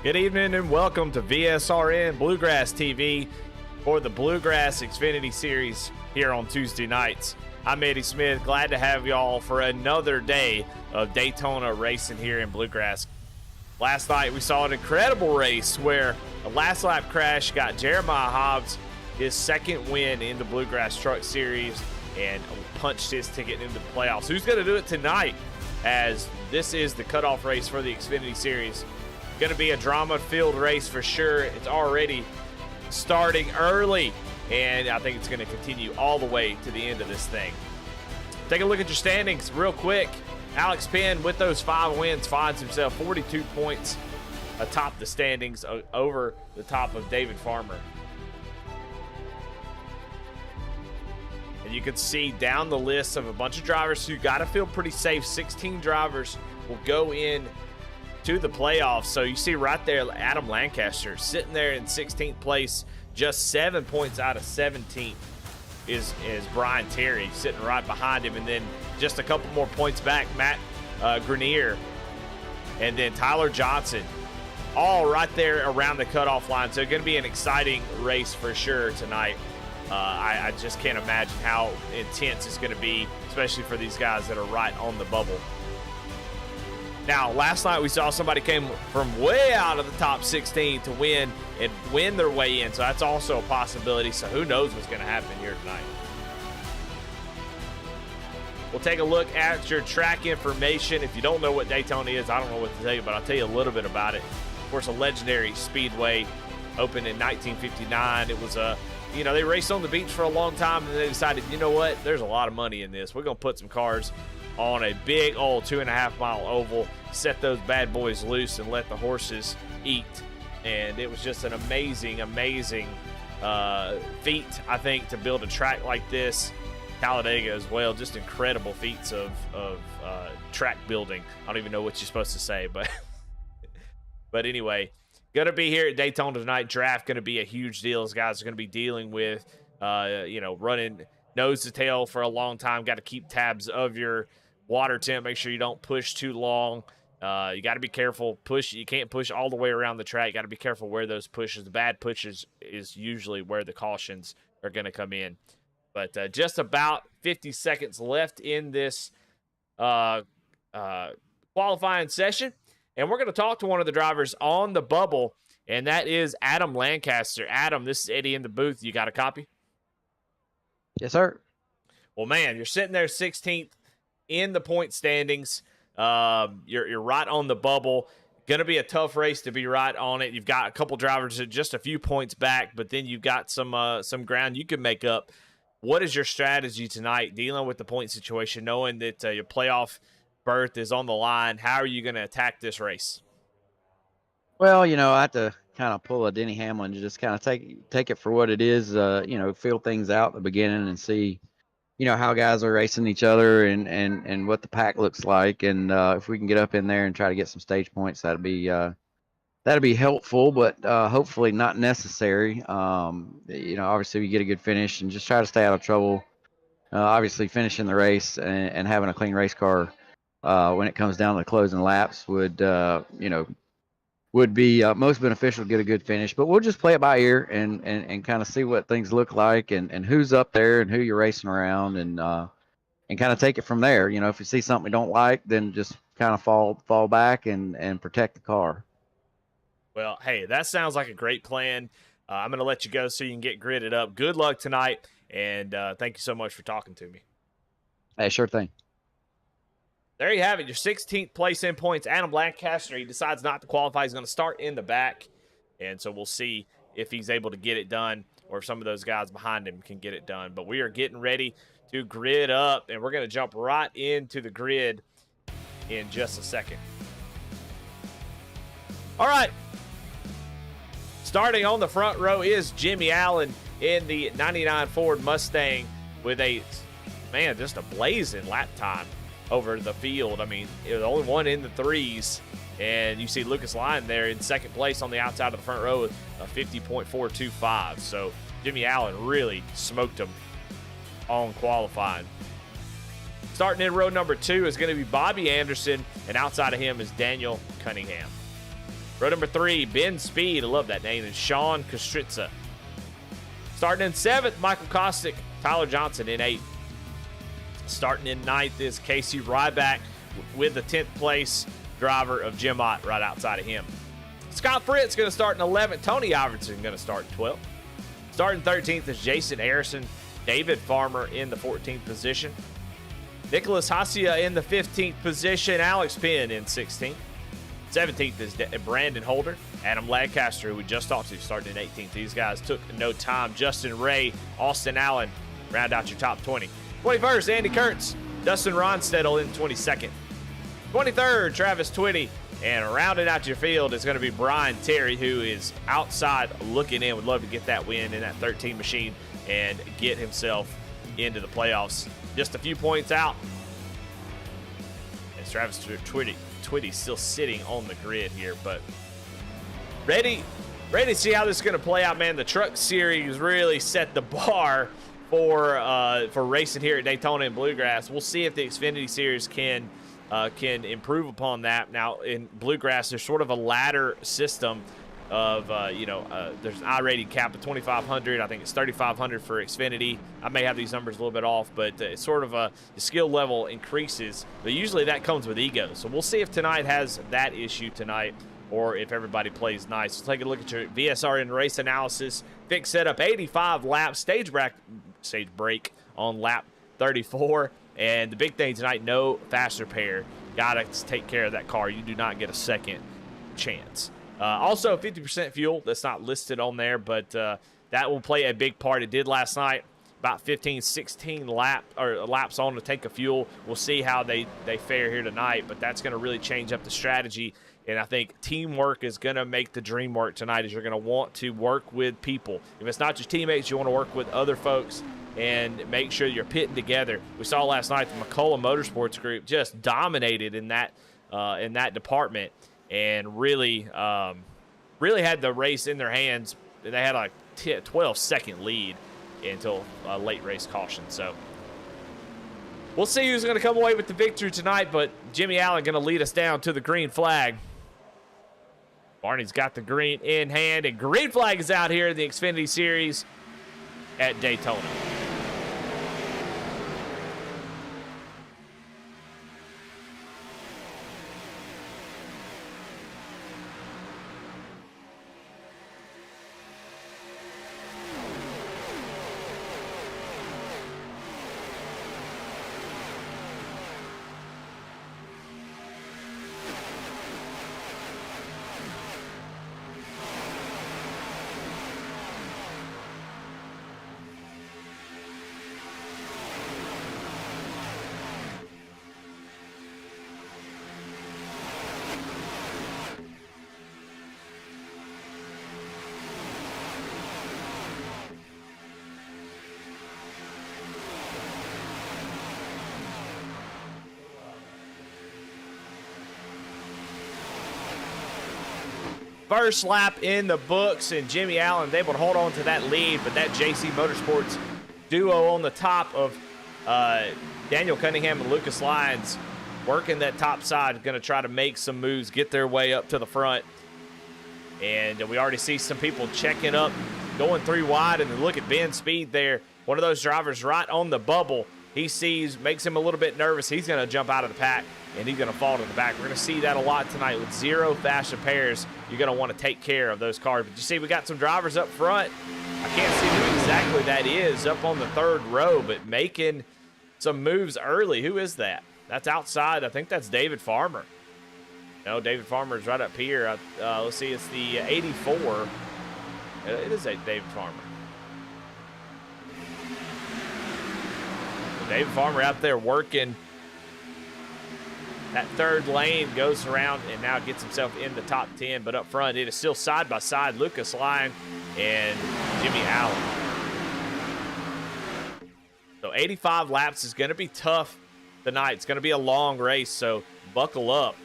Good evening and welcome to VSRN Bluegrass TV for the Bluegrass Xfinity Series here on Tuesday nights. I'm Eddie Smith, glad to have y'all for another day of Daytona racing here in Bluegrass. Last night we saw an incredible race where a last lap crash got Jeremiah Hobbs his second win in the Bluegrass Truck Series and punched his ticket into the playoffs. Who's going to do it tonight, as this is the cutoff race for the Xfinity Series? Going to be a drama-filled race for sure. It's already starting early, and I think it's going to continue all the way to the end of this thing. Take a look at your standings real quick. Alex Penn, with those 5 wins, finds himself 42 points atop the standings, over the top of David Farmer. And you can see down the list of a bunch of drivers who got to feel pretty safe. 16 drivers will go in to the playoffs. So you see right there, Adam Lancaster sitting there in 16th place, just 7 points out of 17th is Brian Terry sitting right behind him, and then just a couple more points back, Matt Grenier, and then Tyler Johnson, all right there around the cutoff line. So it's going to be an exciting race for sure tonight. I just can't imagine how intense it's going to be, especially for these guys that are right on the bubble. Now, last night we saw somebody came from way out of the top 16 to win their way in, so that's also a possibility. So who knows what's going to happen here tonight. We'll take a look at your track information. If you don't know what Daytona is, I don't know what to tell you, but I'll tell you a little bit about it. Of course, a legendary speedway, opened in 1959. It was they raced on the beach for a long time, and they decided, you know what, there's a lot of money in this. We're going to put some cars on a big old 2.5-mile oval, set those bad boys loose and let the horses eat. And it was just an amazing feat, I think, to build a track like this. Talladega as well, just incredible feats of track building. I don't even know what you're supposed to say, but anyway, gonna be here at Daytona tonight. Draft gonna be a huge deal. Those guys are gonna be dealing with running nose to tail for a long time. Got to keep tabs of your water temp, make sure you don't push too long. You got to be careful. You can't push all the way around the track. You got to be careful where those pushes. The bad pushes is usually where the cautions are going to come in. But just about 50 seconds left in this qualifying session, and we're going to talk to one of the drivers on the bubble, and that is Adam Lancaster. Adam, this is Eddie in the booth. You got a copy? Yes, sir. Well, man, you're sitting there 16th in the point standings. You're right on the bubble. Going to be a tough race to be right on it. You've got a couple drivers at just a few points back, but then you've got some ground you can make up. What is your strategy tonight dealing with the point situation, knowing that your playoff berth is on the line? How are you going to attack this race? Well, I have to kind of pull a Denny Hamlin, just kind of take it for what it is, feel things out at the beginning and see, how guys are racing each other and what the pack looks like. And if we can get up in there and try to get some stage points, that'd be helpful, but hopefully not necessary. Obviously we get a good finish and just try to stay out of trouble. Obviously finishing the race and having a clean race car when it comes down to the closing laps would be most beneficial to get a good finish. But we'll just play it by ear and kind of see what things look like and who's up there and who you're racing around and kind of take it from there. If you see something we don't like, then just kind of fall back and protect the car. Well, hey, that sounds like a great plan. I'm going to let you go so you can get gridded up. Good luck tonight, and thank you so much for talking to me. Hey, sure thing. There you have it, your 16th place in points. Adam Lancaster, he decides not to qualify. He's going to start in the back, and so we'll see if he's able to get it done or if some of those guys behind him can get it done. But we are getting ready to grid up, and we're going to jump right into the grid in just a second. All right. Starting on the front row is Jimmy Allen in the 99 Ford Mustang with just a blazing lap time over the field. I mean, it was only one in the threes, and you see Lucas Lyon there in second place on the outside of the front row with a 50.425. So Jimmy Allen really smoked him on qualifying. Starting in row number 2 is going to be Bobby Anderson, and outside of him is Daniel Cunningham. Row number 3, Ben Speed, I love that name, and Sean Kostritza. Starting in 7th, Michael Kostick, Tyler Johnson in 8th. Starting in 9th is Casey Ryback with the 10th place driver of Jim Ott right outside of him. Scott Fritz going to start in 11th. Tony Iverson going to start in 12th. Starting 13th is Jason Iracing. David Farmer in the 14th position. Nicholas Hacia in the 15th position. Alex Penn in 16th. 17th is Brandon Holder. Adam Lancaster, who we just talked to, starting in 18th. These guys took no time. Justin Ray, Austin Allen, round out your top 20. 21st, Andy Kurtz. Dustin Ronstedel in 22nd. 23rd, Travis Twitty. And rounding out your field is going to be Brian Terry, who is outside looking in. Would love to get that win in that 13 machine and get himself into the playoffs. Just a few points out. As Travis Twitty's still sitting on the grid here, but ready to see how this is going to play out, man. The Truck Series really set the bar for racing here at Daytona and Bluegrass. We'll see if the Xfinity Series can improve upon that. Now, in Bluegrass, there's sort of a ladder system of, there's an I-rated cap of 2,500. I think it's 3,500 for Xfinity. I may have these numbers a little bit off, but it's sort of the skill level increases. But usually that comes with ego. So we'll see if tonight has that issue tonight or if everybody plays nice. Let's take a look at your VSRN race analysis. Fix setup, 85 laps, stage break on lap 34. And the big thing tonight, no faster pair. Got to take care of that car. You do not get a second chance. Also, 50% fuel. That's not listed on there, but that will play a big part. It did last night. About 15, 16 laps on to tank of fuel. We'll see how they fare here tonight, but that's going to really change up the strategy. And I think teamwork is going to make the dream work tonight, as you're going to want to work with people. If it's not your teammates, you want to work with other folks and make sure you're pitting together. We saw last night the McCullough Motorsports group just dominated in that department and really had the race in their hands. They had like 12-second lead until a late race caution. So we'll see who's going to come away with the victory tonight, but Jimmy Allen going to lead us down to the green flag. Barney's got the green in hand, and green flag is out here in the Xfinity Series at Daytona. First lap in the books, and Jimmy Allen able to hold on to that lead, but that JC Motorsports duo on the top of Daniel Cunningham and Lucas Lyons working that top side, going to try to make some moves, get their way up to the front. And we already see some people checking up, going 3 wide, and look at Ben Speed there. One of those drivers right on the bubble. He sees, makes him a little bit nervous. He's going to jump out of the pack, and he's going to fall to the back. We're going to see that a lot tonight with 0 faster pairs. You're going to want to take care of those cars. But you see we got some drivers up front. I can't see who exactly that is up on the 3rd row, but making some moves early. Who is that? That's outside. I think that's David Farmer. No, David Farmer is right up here. Let's see. It's the 84. It is a David Farmer. David Farmer out there working that 3rd lane, goes around and now gets himself in the top 10. But up front, it is still side by side, Lucas Lyon and Jimmy Allen. So 85 laps is going to be tough tonight. It's going to be a long race, so buckle up.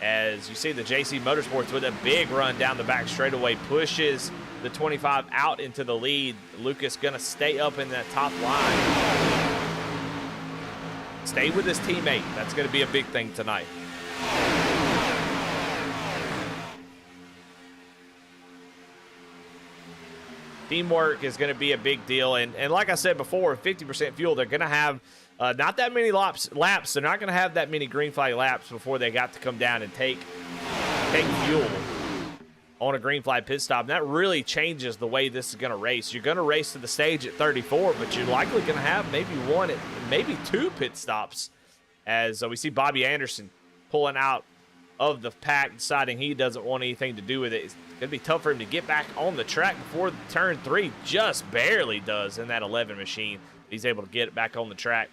As you see the JC Motorsports with a big run down the back straightaway, pushes the 25 out into the lead. Lucas going to stay up in that top line. Stay with his teammate. That's going to be a big thing tonight. Teamwork is going to be a big deal. And like I said before, 50% fuel, they're going to have not that many laps. They're not going to have that many green flag laps before they got to come down and take fuel on a green flag pit stop. And that really changes the way this is going to race. You're going to race to the stage at 34, but you're likely going to have maybe one, maybe two pit stops, as we see Bobby Anderson pulling out of the pack, deciding he doesn't want anything to do with it. It's going to be tough for him to get back on the track before turn 3. Just barely does in that 11 machine. He's able to get it back on the track.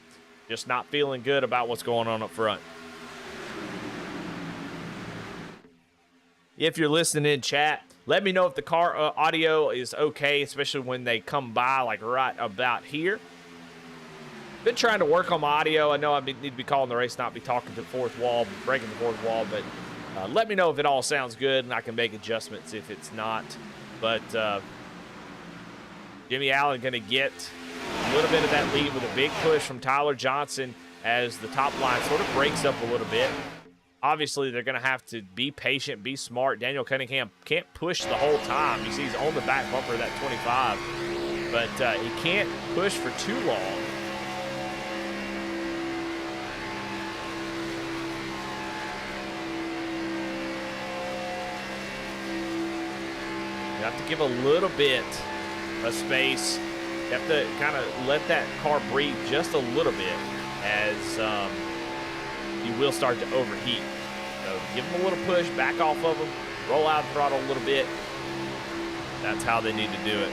Just not feeling good about what's going on up front. If you're listening in chat, let me know if the car audio is okay, especially when they come by, like right about here. Been trying to work on my audio. I know I need to be calling the race, not be talking to the fourth wall, breaking the fourth wall, but let me know if it all sounds good, and I can make adjustments if it's not. But Jimmy Allen going to get a little bit of that lead with a big push from Tyler Johnson as the top line sort of breaks up a little bit. Obviously, they're going to have to be patient, be smart. Daniel Cunningham can't push the whole time. You see he's on the back bumper of that 25, but he can't push for too long. You have to give a little bit of space. You have to kind of let that car breathe just a little bit, as you will start to overheat. So give them a little push, back off of them, roll out the throttle a little bit. That's how they need to do it.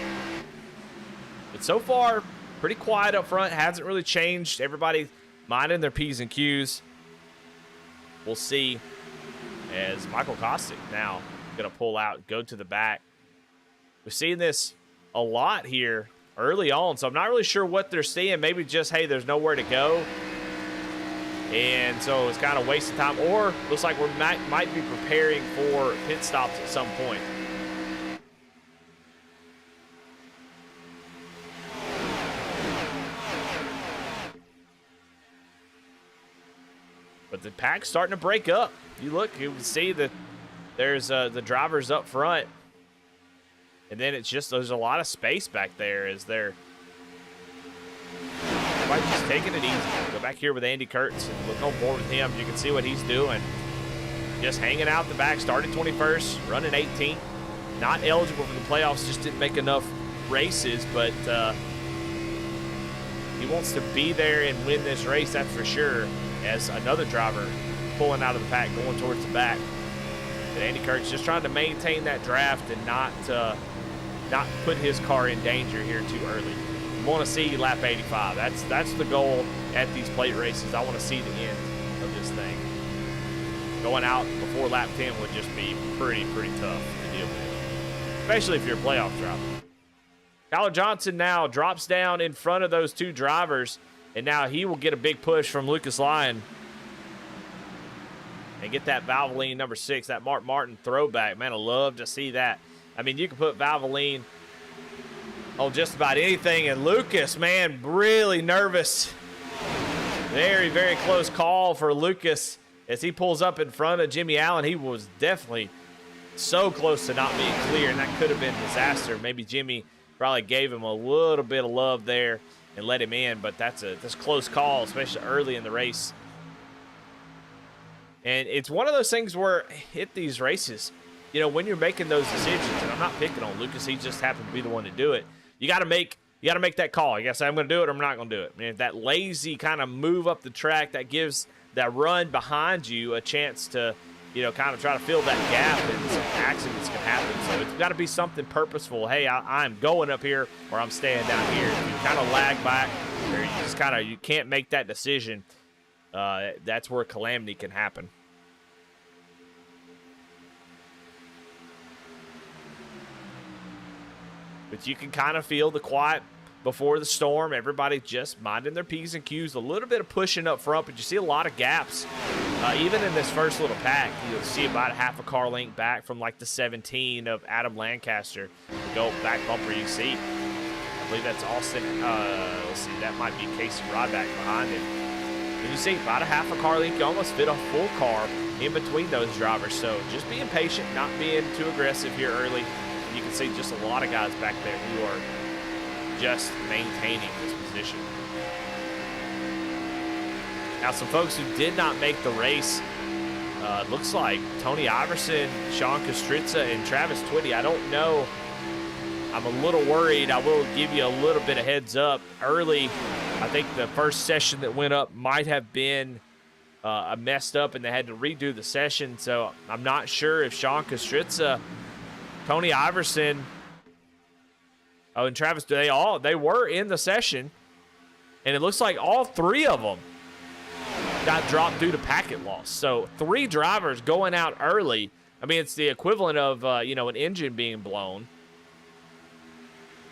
But so far, pretty quiet up front. Hasn't really changed. Everybody minding their P's and Q's. We'll see as Michael Kostick now going to pull out, go to the back. We've seen this a lot here early on, so I'm not really sure what they're seeing. Maybe just, hey, there's nowhere to go, and so it's kind of wasting time, or looks like we might be preparing for pit stops at some point. But the pack's starting to break up. You look, you can see that there's the drivers up front, and then it's just there's a lot of space back there as they're just taking it easy. Go back here with Andy Kurtz and look on board with him. You can see what he's doing. Just hanging out the back, started 21st, running 18th. Not eligible for the playoffs, just didn't make enough races, but he wants to be there and win this race, that's for sure, as another driver pulling out of the pack, going towards the back. But Andy Kurtz just trying to maintain that draft and not put his car in danger here too early. Want to see lap 85. That's the goal at these plate races. I want to see the end of this thing. Going out before lap 10 would just be pretty tough to deal with, especially if you're a playoff driver. Tyler Johnson now drops down in front of those two drivers, and now he will get a big push from Lucas Lyon and get that Valvoline number 6, that Mark Martin throwback. Man, I love to see that. I mean, you can put Valvoline on just about anything, and Lucas, man, really nervous. Very close call for Lucas as he pulls up in front of Jimmy Allen. He was definitely so close to not being clear, and that could have been disaster. Maybe Jimmy probably gave him a little bit of love there and let him in, but that's a close call, especially early in the race. And it's one of those things where hit these races, you know, when you're making those decisions, and I'm not picking on Lucas, he just happened to be the one to do it. You got to make that call. You got to say, I'm going to do it or I'm not going to do it. And if that lazy kind of move up the track, that gives that run behind you a chance to, you know, kind of try to fill that gap, and some accidents can happen. So it's got to be something purposeful. Hey, I'm going up here or I'm staying down here. If you kind of lag back or you just you can't make that decision, that's where calamity can happen. But you can kind of feel the quiet before the storm. Everybody just minding their P's and Q's. A little bit of pushing up front, but you see a lot of gaps. Even in this first little pack, you'll see about a half a car length back from like the 17 of Adam Lancaster. Go back bumper, you see. I believe that's Austin. Let's see, that might be Casey Rodback behind him. And you see about a half a car length. You almost fit a full car in between those drivers. So just being patient, not being too aggressive here early. You can see just a lot of guys back there who are just maintaining this position. Now, some folks who did not make the race, looks like Tony Iverson, Sean Kostritza, and Travis Twitty. I don't know. I'm a little worried. I will give you a little bit of heads up. Early, I think the first session that went up might have been messed up, and they had to redo the session. So I'm not sure if Sean Kostritza, Tony Iverson, and Travis, they were in the session, and it looks like all three of them got dropped due to packet loss. So 3 drivers going out early. I mean, it's the equivalent of an engine being blown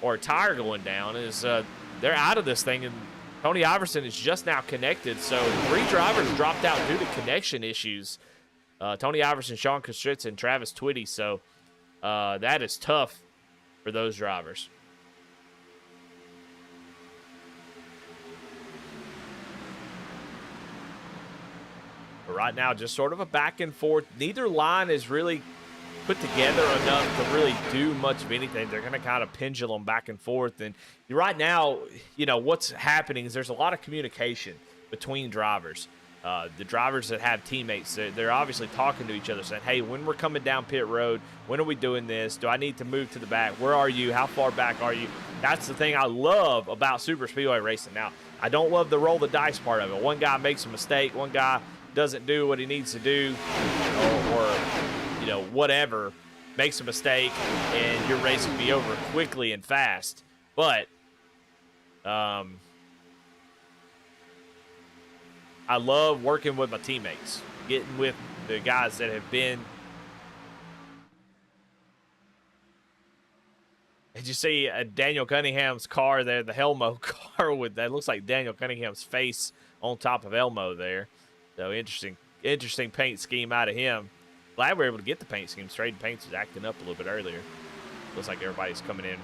or a tire going down. Is they're out of this thing, and Tony Iverson is just now connected. So 3 drivers dropped out due to connection issues. Tony Iverson, Sean Kostritz, and Travis Twitty. So that is tough for those drivers. But right now, just sort of a back and forth. Neither line is really put together enough to really do much of anything. They're going to kind of pendulum back and forth. And right now, what's happening is there's a lot of communication between drivers. The drivers that have teammates, they're obviously talking to each other, saying, hey, when we're coming down pit road, when are we doing this? Do I need to move to the back? Where are you? How far back are you? That's the thing I love about super speedway racing. Now, I don't love the roll the dice part of it. One guy makes a mistake, one guy doesn't do what he needs to do, or whatever, makes a mistake, and your race can be over quickly and fast. But I love working with my teammates, getting with the guys that have been. Did you see Daniel Cunningham's car there, the Helmo car with that looks like Daniel Cunningham's face on top of Elmo there. So interesting paint scheme out of him. Glad we were able to get the paint scheme straight. The paint was acting up a little bit earlier. Looks like everybody's coming in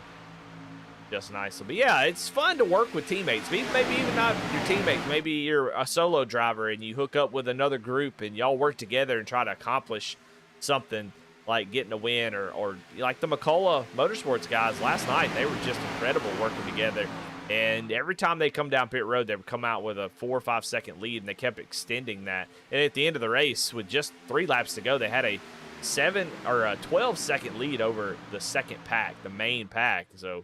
just nicely. But yeah, it's fun to work with teammates. Maybe even not your teammates. Maybe you're a solo driver and you hook up with another group and y'all work together and try to accomplish something like getting a win, or like the McCullough Motorsports guys last night. They were just incredible working together. And every time they come down pit road, they would come out with a 4 or 5 second lead, and they kept extending that. And at the end of the race, with just 3 laps to go, they had a 12 second lead over the second pack, the main pack. So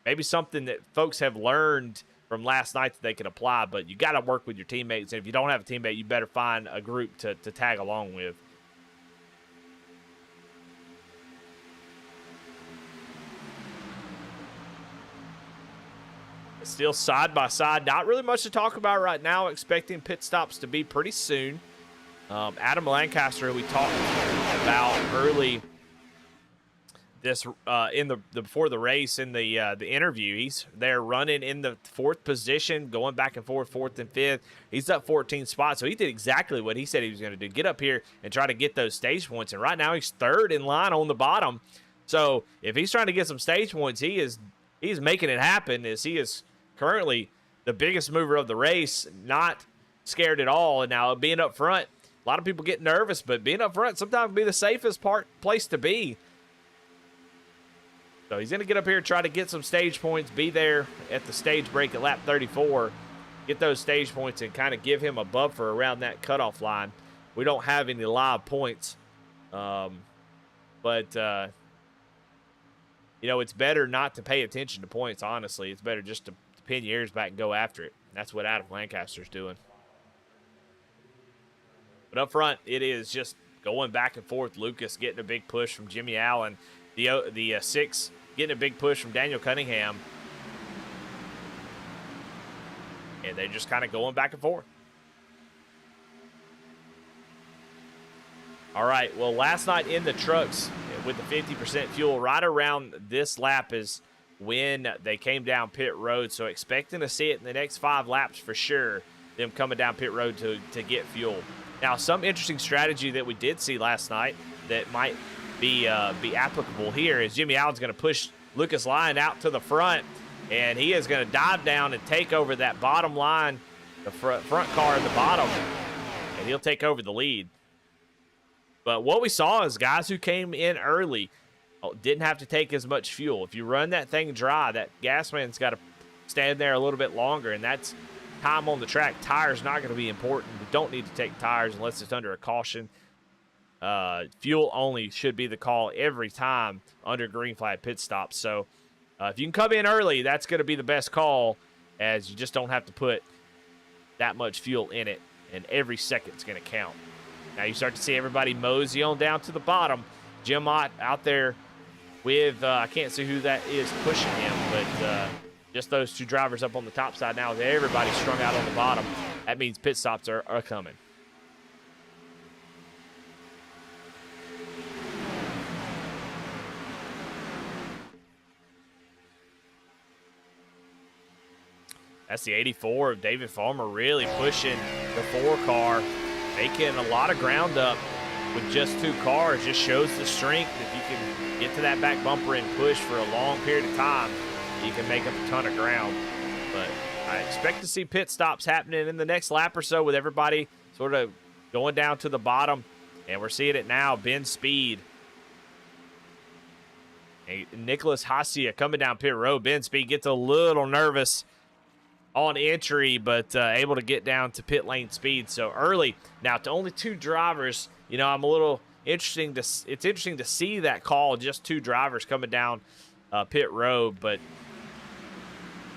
maybe something that folks have learned from last night that they can apply, but you got to work with your teammates. And if you don't have a teammate, you better find a group to tag along with. Still side by side. Not really much to talk about right now. Expecting pit stops to be pretty soon. Adam Lancaster, who we talked about early this in the before the race in the interview, he's there running in the 4th position, going back and forth, 4th and 5th. He's up 14 spots, so he did exactly what he said he was going to do: get up here and try to get those stage points. And right now, he's 3rd in line on the bottom. So if he's trying to get some stage points, he's making it happen. As he is currently the biggest mover of the race, not scared at all. And now being up front, a lot of people get nervous, but being up front sometimes can be the safest place to be. So he's going to get up here, try to get some stage points, be there at the stage break at lap 34, get those stage points, and kind of give him a buffer around that cutoff line. We don't have any live points, but it's better not to pay attention to points, honestly. It's better just to pin your ears back and go after it. That's what Adam Lancaster's doing. But up front, it is just going back and forth. Lucas getting a big push from Jimmy Allen. The 6 getting a big push from Daniel Cunningham. And they're just kind of going back and forth. All right, well, last night in the trucks with the 50% fuel, right around this lap is when they came down pit road. So expecting to see it in the next 5 laps for sure, them coming down pit road to get fuel. Now, some interesting strategy that we did see last night that might be applicable here is Jimmy Allen's going to push Lucas Lyon out to the front, and he is going to dive down and take over that bottom line, the front car at the bottom, and he'll take over the lead. But what we saw is guys who came in early didn't have to take as much fuel. If you run that thing dry, that gas man's got to stand there a little bit longer, and that's time on the track. Tires not going to be important. We don't need to take tires unless it's under a caution. Fuel only should be the call every time under green flag pit stops. So if you can come in early, that's going to be the best call, as you just don't have to put that much fuel in it, and every second's going to count. Now you start to see everybody mosey on down to the bottom. Jim Ott out there with, I can't see who that is pushing him, but just those two drivers up on the top side now. Everybody's strung out on the bottom. That means pit stops are coming. That's the 84 of David Farmer, really pushing the 4 car, making a lot of ground up with just 2 cars. Just shows the strength. If you can get to that back bumper and push for a long period of time, you can make up a ton of ground. But I expect to see pit stops happening in the next lap or so, with everybody sort of going down to the bottom. And we're seeing it now. Ben Speed. And Nicholas Hasia coming down pit road. Ben Speed gets a little nervous on entry, but able to get down to pit lane speed so early. Now, to only 2 drivers, you know, I'm a little it's interesting to see that call, just 2 drivers coming down pit road. But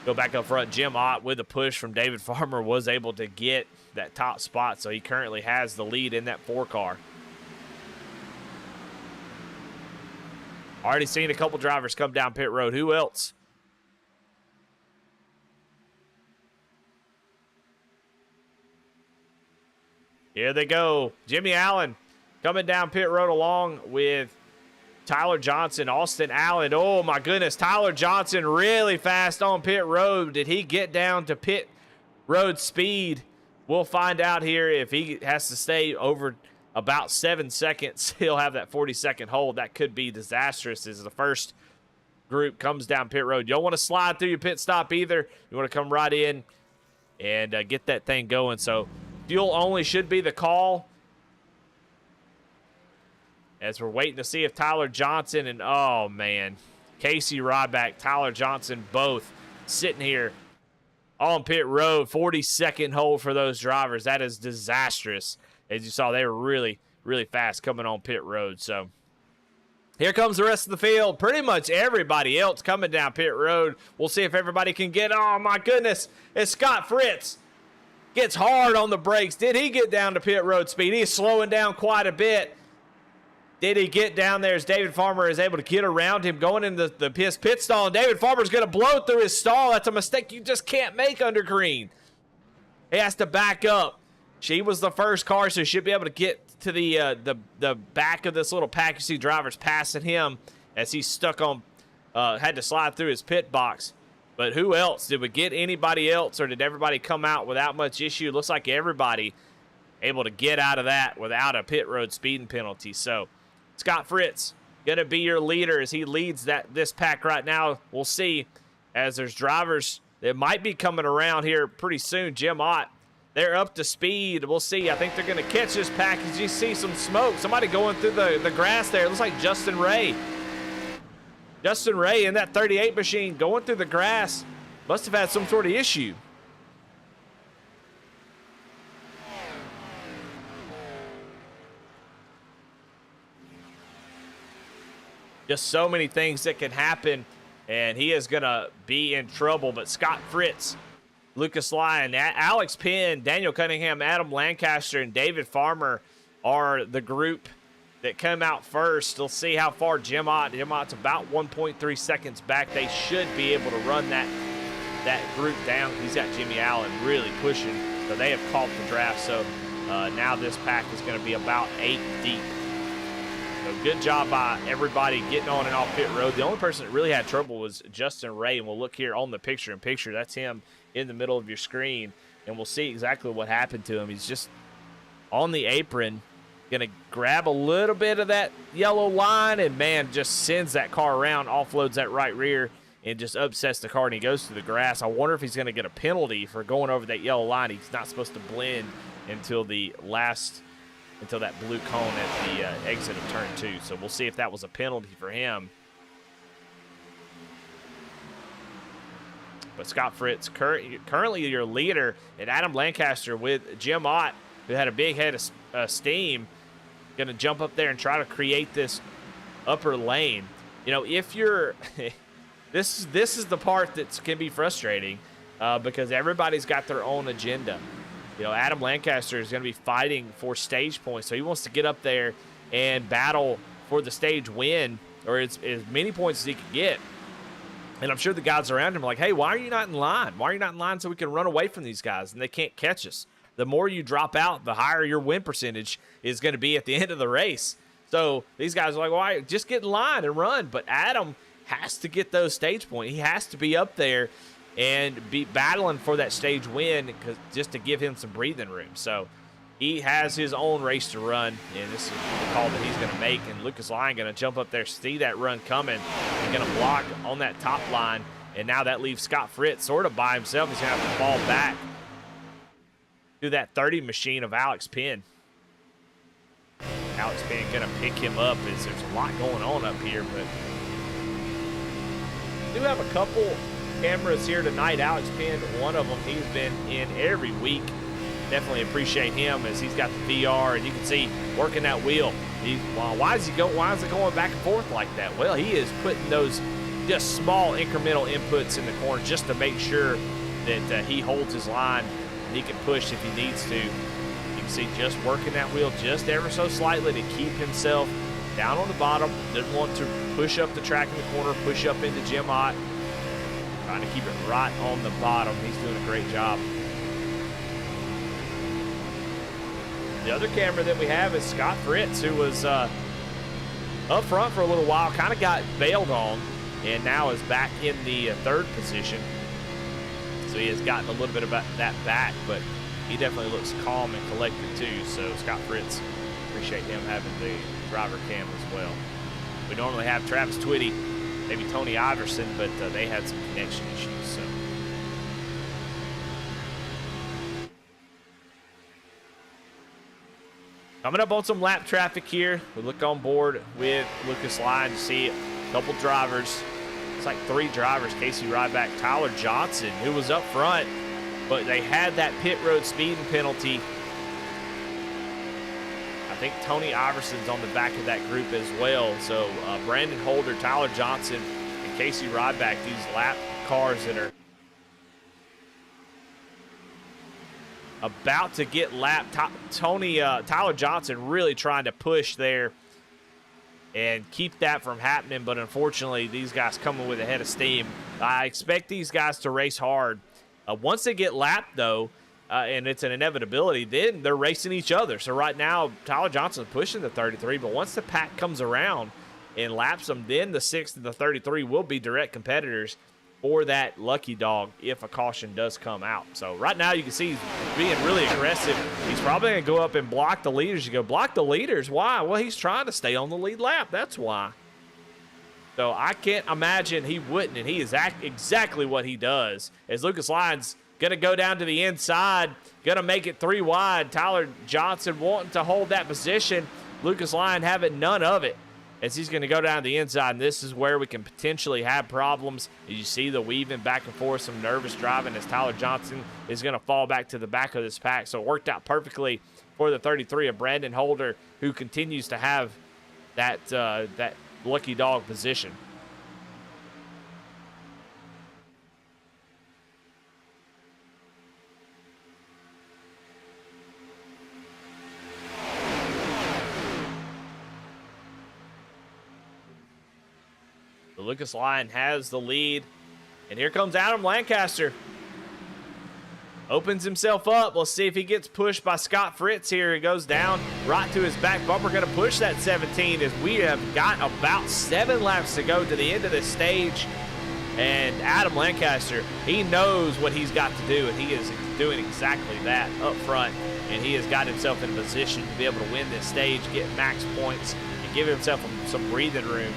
go back up front, Jim Ott with a push from David Farmer was able to get that top spot, so he currently has the lead in that 4 car. Already seen a couple drivers come down pit road. Who else? Here they go. Jimmy Allen coming down pit road along with Tyler Johnson, Austin Allen. Oh, my goodness. Tyler Johnson really fast on pit road. Did he get down to pit road speed? We'll find out here. If he has to stay over about 7 seconds, he'll have that 40-second hold. That could be disastrous as the first group comes down pit road. You don't want to slide through your pit stop either. You want to come right in and get that thing going. So fuel only should be the call, as we're waiting to see if Tyler Johnson and, oh, man, Casey Ryback, Tyler Johnson, both sitting here on pit road. 40-second hold for those drivers. That is disastrous. As you saw, they were really, really fast coming on pit road. So here comes the rest of the field. Pretty much everybody else coming down pit road. We'll see if everybody can get, oh, my goodness, it's Scott Fritz. Gets hard on the brakes. Did he get down to pit road speed? He's slowing down quite a bit. Did he get down there as David Farmer is able to get around him going into the pit stall? And David Farmer's going to blow through his stall. That's a mistake you just can't make under green. He has to back up. She was the first car, so he should be able to get to the back of this little pack. You see drivers passing him as he's stuck on, had to slide through his pit box. But who else? Did we get anybody else, or did everybody come out without much issue? Looks like everybody able to get out of that without a pit road speeding penalty. So Scott Fritz going to be your leader as he leads this pack right now. We'll see, as there's drivers that might be coming around here pretty soon. Jim Ott, they're up to speed. We'll see. I think they're going to catch this pack as you see some smoke. Somebody going through the grass there. It looks like Justin Ray. Justin Ray in that 38 machine going through the grass must have had some sort of issue. Just so many things that can happen, and he is going to be in trouble. But Scott Fritz, Lucas Lyon, Alex Penn, Daniel Cunningham, Adam Lancaster, and David Farmer are the group that come out first. We'll see how far Jim Ott's about 1.3 seconds back. They should be able to run that group down. He's got Jimmy Allen really pushing, so they have caught the draft. So now this pack is going to be about 8 deep. So good job by everybody getting on and off pit road. The only person that really had trouble was Justin Ray, and we'll look here on the picture-in-picture. That's him in the middle of your screen, and we'll see exactly what happened to him. He's just on the apron, going to grab a little bit of that yellow line, and, man, just sends that car around, offloads that right rear, and just upsets the car, and he goes through the grass. I wonder if he's going to get a penalty for going over that yellow line. He's not supposed to blend until the last until that blue cone at the exit of turn 2. So we'll see if that was a penalty for him. But Scott Fritz, currently your leader, and Adam Lancaster with Jim Ott, who had a big head of steam, going to jump up there and try to create this upper lane. You know, if you're this is the part that can be frustrating because everybody's got their own agenda. You know, Adam Lancaster is going to be fighting for stage points, so he wants to get up there and battle for the stage win, or as many points as he can get. And I'm sure the guys around him are like, hey, why are you not in line? Why are you not in line so we can run away from these guys and they can't catch us? The more you drop out, the higher your win percentage is going to be at the end of the race. So these guys are like, well, just get in line and run. But Adam has to get those stage points. He has to be up there and be battling for that stage win just to give him some breathing room. So he has his own race to run, and this is the call that he's going to make. And Lucas Lyon going to jump up there, see that run coming, and going to block on that top line. And now that leaves Scott Fritz sort of by himself. He's going to have to fall back to that 30 machine of Alex Penn. Alex Penn going to pick him up as there's a lot going on up here, but we do have a couple cameras here tonight. Alex Penn, one of them, he's been in every week. Definitely appreciate him as he's got the VR, and you can see working that wheel. Why is it going back and forth like that? Well, he is putting those just small incremental inputs in the corner just to make sure that he holds his line and he can push if he needs to. You can see just working that wheel just ever so slightly to keep himself down on the bottom. Doesn't want to push up the track in the corner, push up into Jim Ott. Trying to keep it right on the bottom. He's doing a great job. The other camera that we have is Scott Fritz, who was up front for a little while, kind of got bailed on, and now is back in the third position. So he has gotten a little bit of that back, but he definitely looks calm and collected too. So Scott Fritz, appreciate him having the driver cam as well. We normally have Travis Twitty, maybe Tony Iverson, but they had some connection issues. So. Coming up on some lap traffic here, we look on board with Lucas Lyon to see a couple drivers. It's like 3 drivers. Casey Ryback, Tyler Johnson, who was up front, but they had that pit road speeding penalty. I think Tony Iverson's on the back of that group as well. So Brandon Holder, Tyler Johnson, and Casey Ryback, these lap cars that are about to get lapped. Tyler Johnson really trying to push there and keep that from happening, but unfortunately these guys coming with a head of steam. I expect these guys to race hard. Once they get lapped though, and it's an inevitability, then they're racing each other. So right now Tyler Johnson's pushing the 33, but once the pack comes around and laps them, then the 6th and the 33 will be direct competitors for that lucky dog if a caution does come out. So right now you can see he's being really aggressive. He's probably going to go up and block the leaders. You go, block the leaders? Why? Well, he's trying to stay on the lead lap. That's why. So I can't imagine he wouldn't, and he is exactly what he does. As Lucas Lyon's going to go down to the inside, going to make it 3 wide. Tyler Johnson wanting to hold that position. Lucas Lyon having none of it, as he's going to go down the inside, and this is where we can potentially have problems. You see the weaving back and forth, some nervous driving as Tyler Johnson is going to fall back to the back of this pack. So it worked out perfectly for the 33 of Brandon Holder, who continues to have that lucky dog position. Lucas Lyon has the lead, and here comes Adam Lancaster. Opens himself up. Let's see if he gets pushed by Scott Fritz here. He goes down right to his back bumper. Going to push that 17 as we have got about 7 laps to go to the end of this stage. And Adam Lancaster, he knows what he's got to do, and he is doing exactly that up front. And he has got himself in a position to be able to win this stage, get max points, and give himself some breathing room.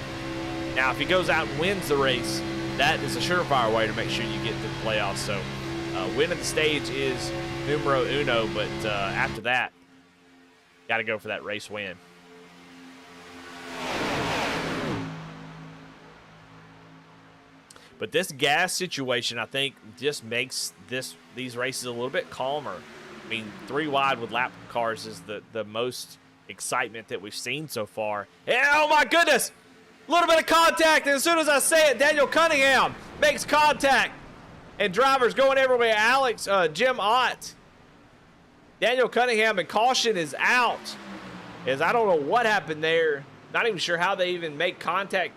Now, if he goes out and wins the race, that is a surefire way to make sure you get to the playoffs. So, winning the stage is numero uno, but after that, got to go for that race win. But this gas situation, I think, just makes these races a little bit calmer. I mean, 3 wide with lap cars is the most excitement that we've seen so far. And, oh, my goodness! A little bit of contact, and as soon as I say it, Daniel Cunningham makes contact. And drivers going everywhere. Jim Ott. Daniel Cunningham, and caution is out. As I don't know what happened there. Not even sure how they even make contact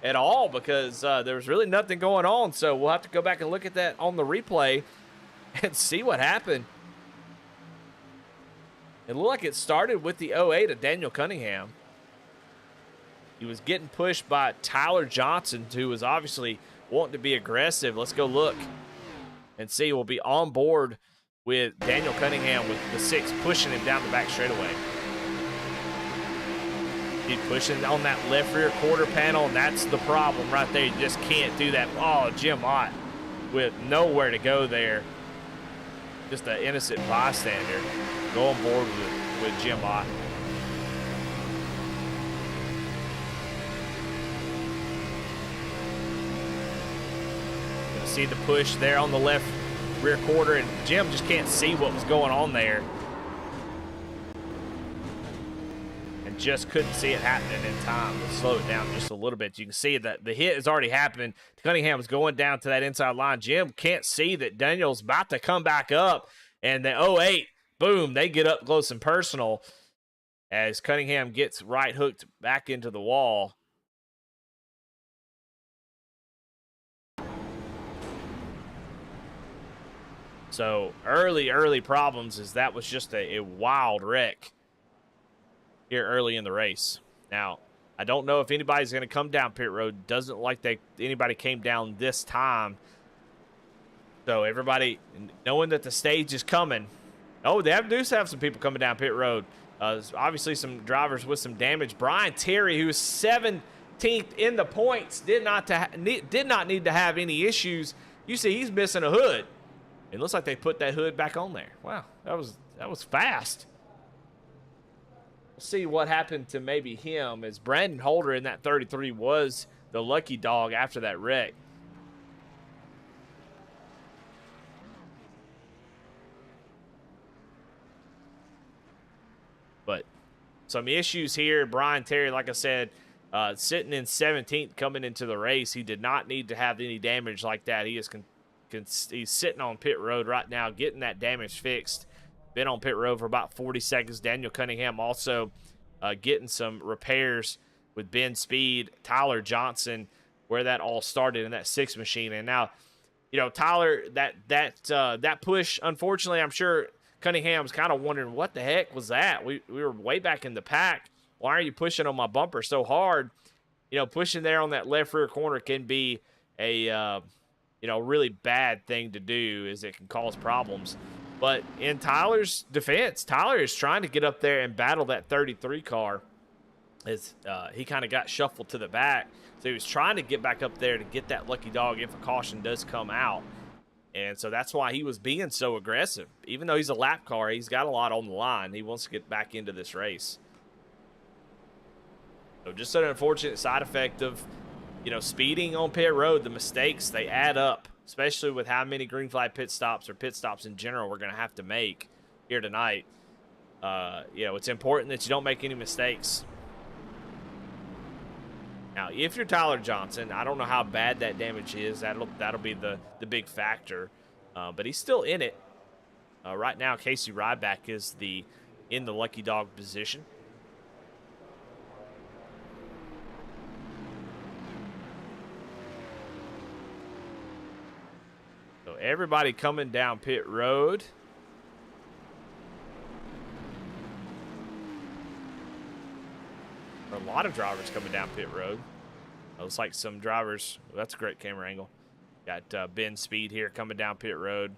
at all, because there was really nothing going on. So we'll have to go back and look at that on the replay and see what happened. It looked like it started with the 08 of Daniel Cunningham. He was getting pushed by Tyler Johnson, who was obviously wanting to be aggressive. Let's go look and see. We'll be on board with Daniel Cunningham with the 6 pushing him down the back straightaway. He's pushing on that left rear quarter panel, and that's the problem right there. You just can't do that. Oh, Jim Ott with nowhere to go there. Just an innocent bystander. Go on board with Jim Ott. Gonna see the push there on the left rear quarter, and Jim just can't see what was going on there. Just couldn't see it happening in time to slow it down just a little bit. You can see that the hit is already happening. Cunningham's going down to that inside line. Jim can't see that Daniel's about to come back up, and the 08, boom, they get up close and personal as Cunningham gets right hooked back into the wall. So early problems, as that was just a wild wreck here early in the race. Now, I don't know if anybody's going to come down pit road. Doesn't look like anybody came down this time. So everybody, knowing that the stage is coming. Oh, they do have some people coming down pit road. Obviously, some drivers with some damage. Brian Terry, who is 17th in the points, did not need to have any issues. You see, he's missing a hood. It looks like they put that hood back on there. Wow, that was fast. We'll see what happened to maybe him, as Brandon Holder in that 33 was the lucky dog after that wreck. But some issues here. Brian Terry, like I said, sitting in 17th coming into the race. He did not need to have any damage like that. He is he's sitting on pit road right now, getting that damage fixed. Been on pit road for about 40 seconds. Daniel Cunningham also getting some repairs with Ben Speed, Tyler Johnson, where that all started in that 6 machine. And now, you know, Tyler, that push, unfortunately, I'm sure Cunningham's kind of wondering, what the heck was that? We were way back in the pack. Why are you pushing on my bumper so hard? You know, pushing there on that left rear corner can be a really bad thing to do, as it can cause problems. But in Tyler's defense, Tyler is trying to get up there and battle that 33 car, as he kind of got shuffled to the back. So he was trying to get back up there to get that lucky dog if a caution does come out. And so that's why he was being so aggressive. Even though he's a lap car, he's got a lot on the line. He wants to get back into this race. So just an unfortunate side effect of, speeding on pit road. The mistakes, they add up, especially with how many green flag pit stops, or pit stops in general, we're going to have to make here tonight. It's important that you don't make any mistakes. Now, if you're Tyler Johnson, I don't know how bad that damage is. That'll be the big factor. But he's still in it. Right now, Casey Ryback is in the lucky dog position. So everybody coming down pit road. A lot of drivers coming down pit road. Looks like some drivers. Well, that's a great camera angle. Got Ben Speed here coming down pit road.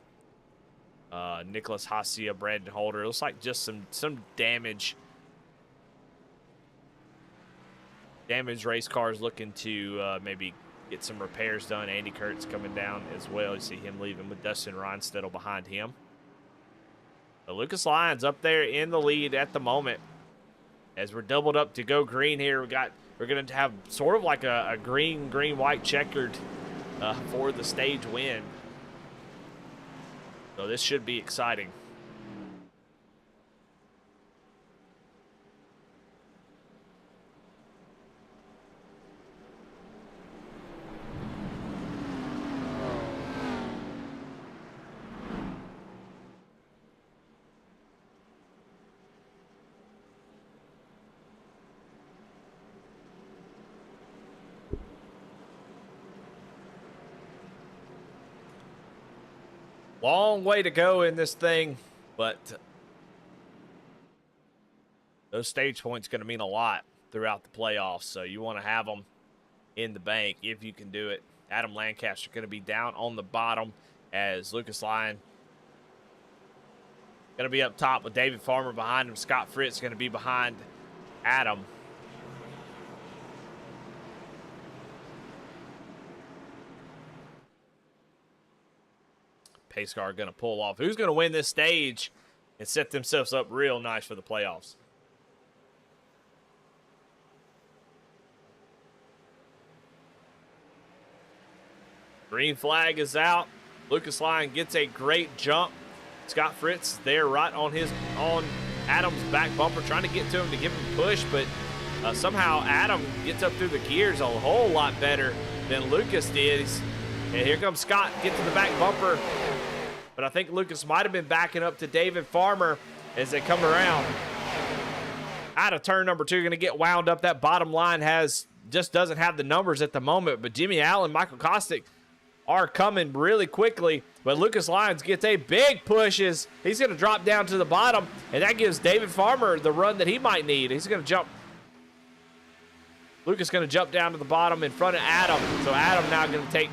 Nicholas Hacia, Brandon Holder. It looks like just some damage. Damaged race cars looking to maybe get some repairs done. Andy Kurtz coming down as well. You see him leaving with Dustin Reinstedel behind him. But Lucas Lyons up there in the lead at the moment. as we're doubled up to go green here. We're going to have sort of like a green, white checkered for the stage win. So this should be exciting. Long way to go in this thing, but those stage points going to mean a lot throughout the playoffs, so you want to have them in the bank if you can do it. Adam Lancaster going to be down on the bottom as Lucas Lyon going to be up top with David Farmer behind him. Scott Fritz going to be behind Adam. Pace car going to pull off. Who's going to win this stage and set themselves up real nice for the playoffs? Green flag is out. Lucas Lyon gets a great jump. Scott Fritz there right on Adam's back bumper, trying to get to him to give him a push, but somehow Adam gets up through the gears a whole lot better than Lucas did. And here comes Scott, get to the back bumper. But I think Lucas might have been backing up to David Farmer as they come around. Out of turn number 2, going to get wound up. That bottom line just doesn't have the numbers at the moment. But Jimmy Allen, Michael Kostick are coming really quickly. But Lucas Lyons gets a big push. He's going to drop down to the bottom. And that gives David Farmer the run that he might need. He's going to jump. Lucas going to jump down to the bottom in front of Adam. So Adam now going to take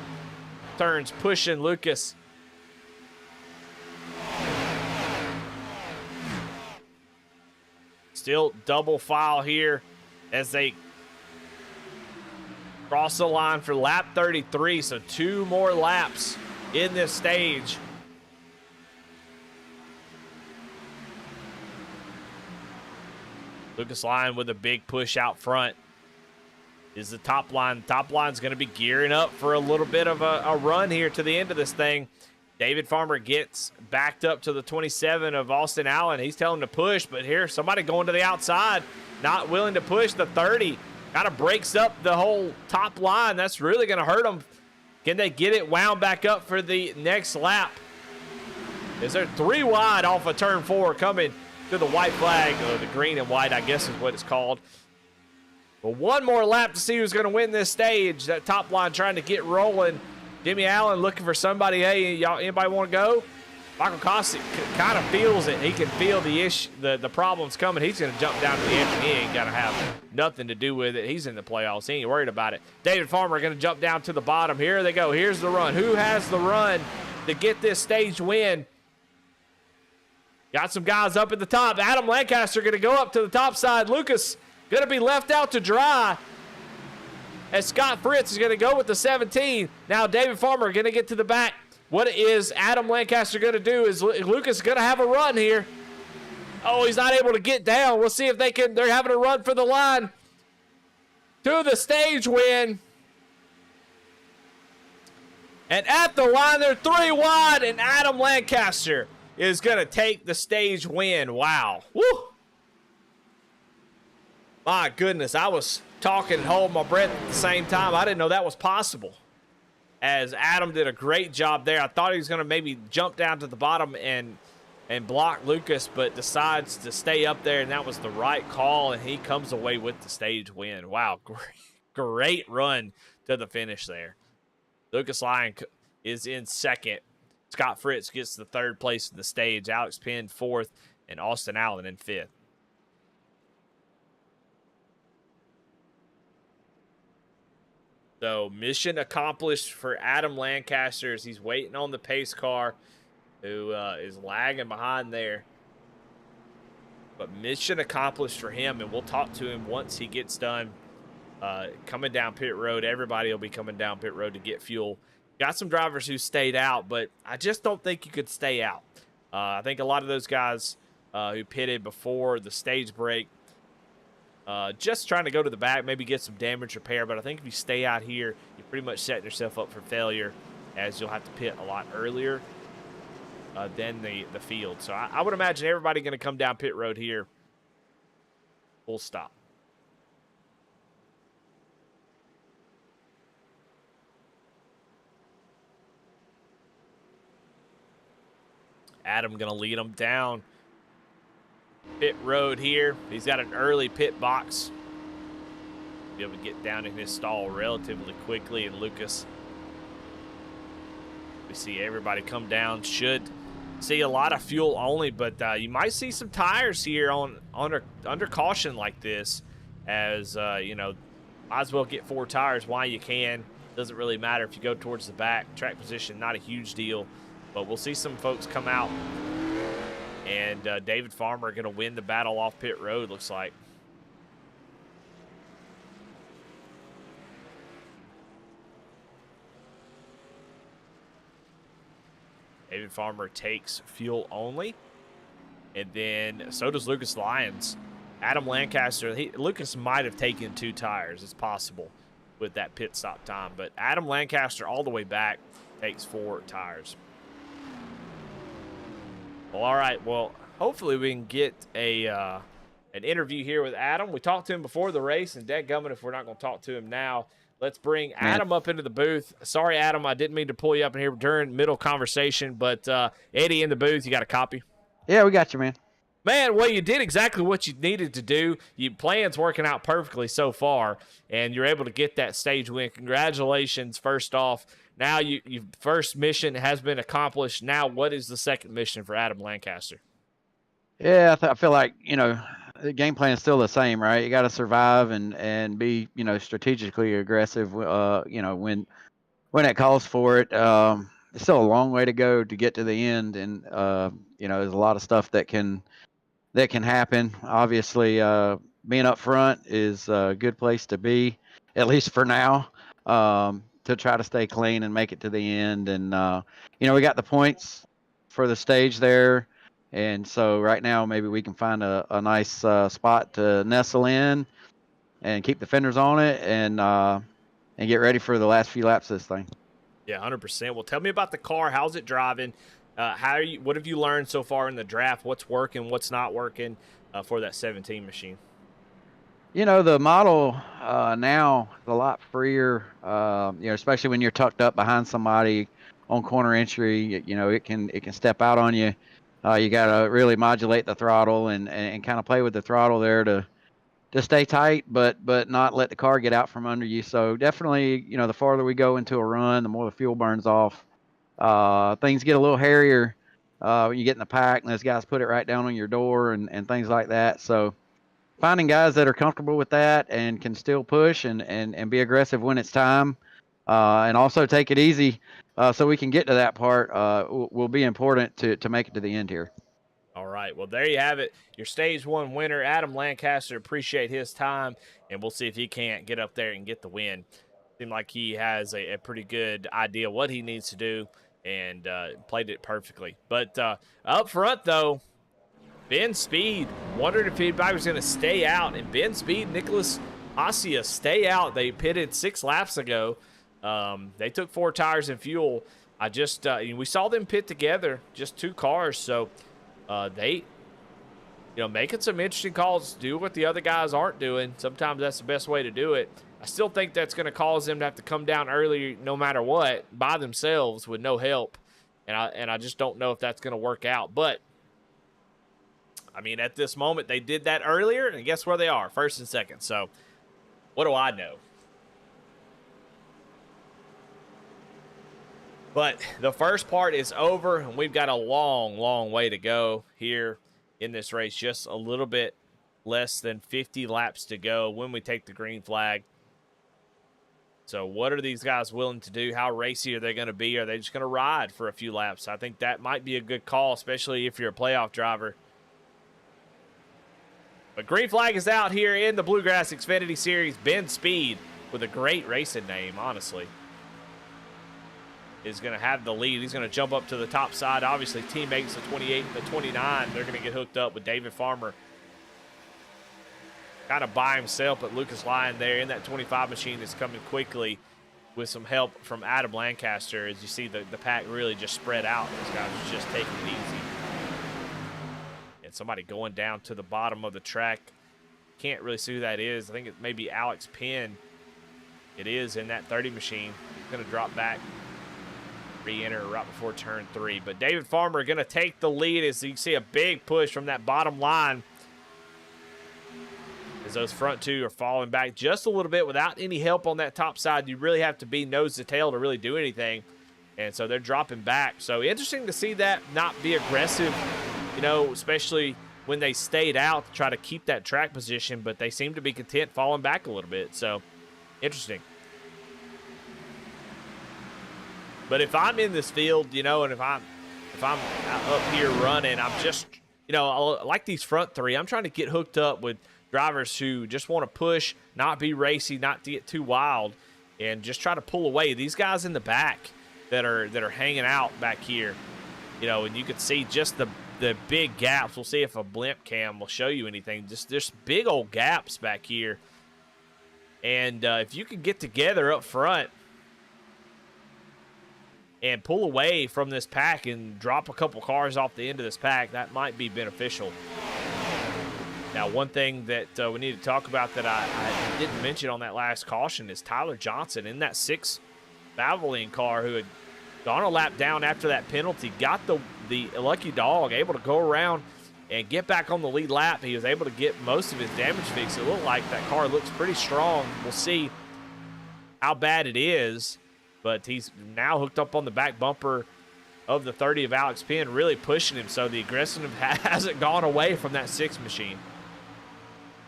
turns pushing Lucas. Still double file here as they cross the line for lap 33. So 2 more laps in this stage. Lucas Lyon with a big push out front is the top line. Top line's going to be gearing up for a little bit of a run here to the end of this thing. David Farmer gets backed up to the 27 of Austin Allen. He's telling him to push, but here, somebody going to the outside, not willing to push the 30. Kind of breaks up the whole top line. That's really going to hurt them. Can they get it wound back up for the next lap? Is there 3 wide off of turn 4 coming to the white flag, or the green and white, I guess is what it's called. Well, 1 more lap to see who's going to win this stage. That top line trying to get rolling. Jimmy Allen looking for somebody. Hey, y'all, anybody want to go? Michael Kostick kind of feels it. He can feel the problems coming. He's going to jump down to the edge, and he ain't going to have nothing to do with it. He's in the playoffs. He ain't worried about it. David Farmer going to jump down to the bottom. Here they go. Here's the run. Who has the run to get this stage win? Got some guys up at the top. Adam Lancaster going to go up to the top side. Lucas going to be left out to dry. As Scott Fritz is going to go with the 17. Now David Farmer going to get to the back. What is Adam Lancaster going to do? Is Lucas going to have a run here? Oh, he's not able to get down. We'll see if they're having a run for the line to the stage win. And at the line, they're 3 wide, and Adam Lancaster is going to take the stage win. Wow. Woo! My goodness, I was talking and holding my breath at the same time. I didn't know that was possible. As Adam did a great job there. I thought he was going to maybe jump down to the bottom and block Lucas, but decides to stay up there, and that was the right call, and he comes away with the stage win. Wow, great run to the finish there. Lucas Lyon is in second. Scott Fritz gets the 3rd place in the stage. Alex Penn 4th, and Austin Allen in 5th. So mission accomplished for Adam Lancaster as he's waiting on the pace car, who is lagging behind there. But mission accomplished for him, and we'll talk to him once he gets done coming down pit road. Everybody will be coming down pit road to get fuel. Got some drivers who stayed out, but I just don't think you could stay out. I think a lot of those guys who pitted before the stage break just trying to go to the back, maybe get some damage repair. But I think if you stay out here, you're pretty much setting yourself up for failure, as you'll have to pit a lot earlier than the field. So I would imagine everybody going to come down pit road here. Full stop. Adam going to lead them down pit road here. He's got an early pit box. Be able to get down in his stall relatively quickly. And Lucas, we see everybody come down. Should see a lot of fuel only, but you might see some tires here under caution like this, as you know, might as well get 4 tires while you can. Doesn't really matter if you go towards the back. Track position, not a huge deal, but we'll see some folks come out. And David Farmer going to win the battle off pit road, looks like. David Farmer takes fuel only. And then so does Lucas Lyons. Adam Lancaster, Lucas might have taken 2 tires. It's possible with that pit stop time. But Adam Lancaster all the way back takes 4 tires. Well, all right. Well, hopefully we can get an interview here with Adam. We talked to him before the race, and dadgummit if we're not going to talk to him now. Let's bring Adam up into the booth. Sorry, Adam, I didn't mean to pull you up in here during middle conversation, but Eddie in the booth, you got a copy? Yeah, we got you, man. Man, well, you did exactly what you needed to do. Your plan's working out perfectly so far, and you're able to get that stage win. Congratulations, first off. Now, your first mission has been accomplished. Now, what is the second mission for Adam Lancaster? Yeah, I feel like, you know, the game plan is still the same, right? You got to survive and be, you know, strategically aggressive, you know, when it calls for it. It's still a long way to go to get to the end, and, you know, there's a lot of stuff that can happen. Obviously, being up front is a good place to be, at least for now, to try to stay clean and make it to the end. And, you know, we got the points for the stage there. And so right now, maybe we can find a nice spot to nestle in and keep the fenders on it and get ready for the last few laps of this thing. Yeah, 100%. Well, tell me about the car. How's it driving? What have you learned so far in the draft? What's working, what's not working for that 17 machine? You know, the model now is a lot freer, you know, especially when you're tucked up behind somebody on corner entry. You know, it can step out on you. You got to really modulate the throttle and kind of play with the throttle there to stay tight, but not let the car get out from under you. So definitely, you know, the farther we go into a run, the more the fuel burns off. Things get a little hairier when you get in the pack, and those guys put it right down on your door and things like that. So finding guys that are comfortable with that and can still push and be aggressive when it's time, and also take it easy so we can get to that part will be important to make it to the end here. All right. Well, there you have it. Your Stage 1 winner, Adam Lancaster. Appreciate his time, and we'll see if he can't get up there and get the win. Seemed like he has a pretty good idea what he needs to do and played it perfectly. But up front, though, Ben Speed wondered if anybody was going to stay out, and Ben Speed, Nicholas Asia stay out. They pitted 6 laps ago. They took 4 tires and fuel. We saw them pit together, just 2 cars, so they, you know, making some interesting calls, do what the other guys aren't doing. Sometimes that's the best way to do it. I still think that's going to cause them to have to come down early no matter what by themselves with no help, and I just don't know if that's going to work out. But I mean, at this moment, they did that earlier, and guess where they are? First and second. So what do I know? But the first part is over, and we've got a long, long way to go here in this race. Just a little bit less than 50 laps to go when we take the green flag. So what are these guys willing to do? How racy are they going to be? Are they just going to ride for a few laps? I think that might be a good call, especially if you're a playoff driver. But green flag is out here in the Bluegrass Xfinity Series. Ben Speed, with a great racing name, honestly, is going to have the lead. He's going to jump up to the top side. Obviously, teammates, the 28 and the 29, they're going to get hooked up with David Farmer. kind of by himself, but Lucas Lyon there in that 25 machine is coming quickly with some help from Adam Lancaster. As you see, the pack really just spread out. Those guys are just taking it easy. And somebody going down to the bottom of the track. Can't really see who that is. I think it may be Alex Penn. It is in that 30 machine. He's going to drop back, re-enter right before turn 3. But David Farmer going to take the lead as you see a big push from that bottom line. As those front two are falling back just a little bit without any help on that top side. You really have to be nose to tail to really do anything. And so they're dropping back. So interesting to see that not be aggressive, you know, especially when they stayed out to try to keep that track position, but they seem to be content falling back a little bit. So interesting. But if I'm in this field, you know, and if I'm up here running, I'm just, you know, like these front three, I'm trying to get hooked up with drivers who just want to push, not be racy, not to get too wild, and just try to pull away. These guys in the back that are hanging out back here, you know, and you can see just the big gaps. We'll see if a blimp cam will show you anything. Just big old gaps back here. And if you can get together up front and pull away from this pack and drop a couple cars off the end of this pack, that might be beneficial. Now, one thing that we need to talk about that I didn't mention on that last caution is Tyler Johnson in that 6 Valvoline car who had gone a lap down after that penalty, got the lucky dog, able to go around and get back on the lead lap. He was able to get most of his damage fixed. It looked like that car looks pretty strong. We'll see how bad it is, but he's now hooked up on the back bumper of the 30 of Alex Penn, really pushing him, so the aggressiveness hasn't gone away from that 6 machine.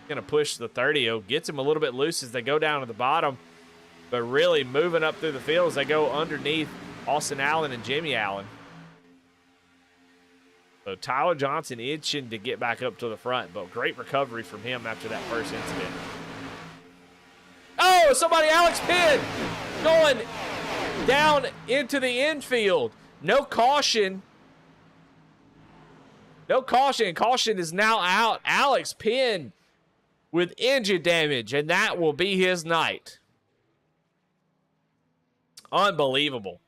Going to push the 30, gets him a little bit loose as they go down to the bottom, but really moving up through the field as they go underneath Austin Allen and Jimmy Allen. So Tyler Johnson itching to get back up to the front, but great recovery from him after that first incident. Oh, Alex Penn going down into the infield. No caution. No caution. Caution is now out. Alex Penn with engine damage, and that will be his night. Unbelievable.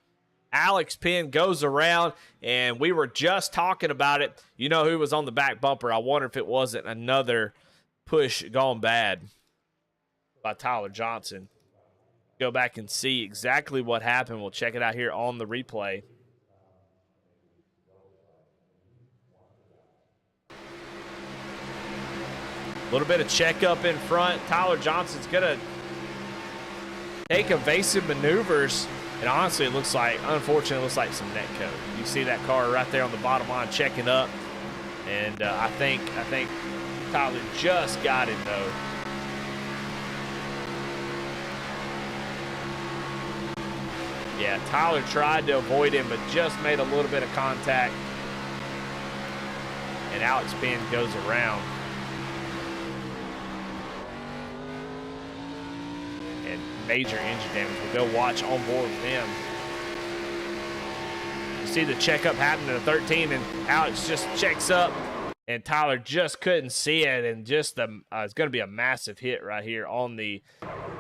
Alex Penn goes around, and we were just talking about it. You know who was on the back bumper? I wonder if it wasn't another push gone bad by Tyler Johnson. Go back and see exactly what happened. We'll check it out here on the replay. A little bit of checkup in front. Tyler Johnson's going to take evasive maneuvers. And honestly, it looks like, unfortunately, it looks like some net code. You see that car right there on the bottom line checking up. And I think Tyler just got him, though. Yeah, Tyler tried to avoid him, but just made a little bit of contact. And Alex Penn goes around. Major engine damage. We'll go watch on board with him. You see the checkup happening to 13, and Alex just checks up, and Tyler just couldn't see it, and just it's going to be a massive hit right here on the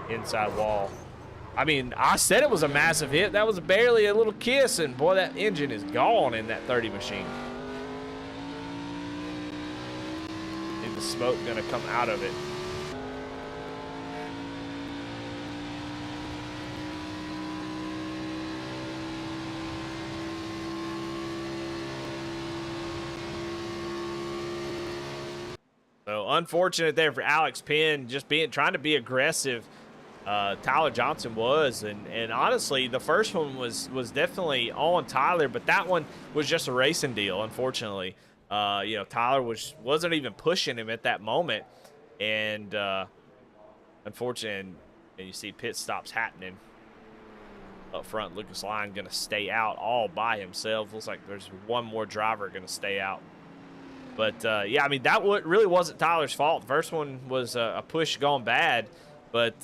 inside wall. I mean, I said it was a massive hit. That was barely a little kiss, and boy, that engine is gone in that 30 machine. I think the smoke going to come out of it. So unfortunate there for Alex Penn, just trying to be aggressive. Tyler Johnson was, and honestly, the first one was definitely on Tyler, but that one was just a racing deal. Unfortunately, you know, Tyler wasn't even pushing him at that moment, and unfortunately, and you see pit stops happening up front. Lucas Lyon going to stay out all by himself. Looks like there's one more driver going to stay out. But, yeah, I mean, that really wasn't Tyler's fault. The first one was a push gone bad. But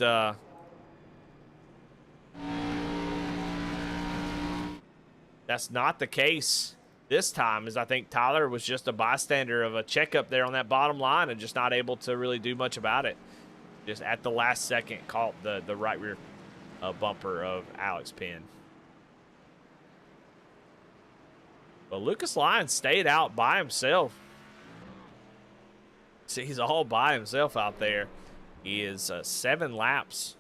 that's not the case this time is I think Tyler was just a bystander of a checkup there on that bottom line and just not able to really do much about it. Just at the last second caught the right rear bumper of Alex Penn. But Lucas Lyons stayed out by himself. See, he's all by himself out there. He is 7 laps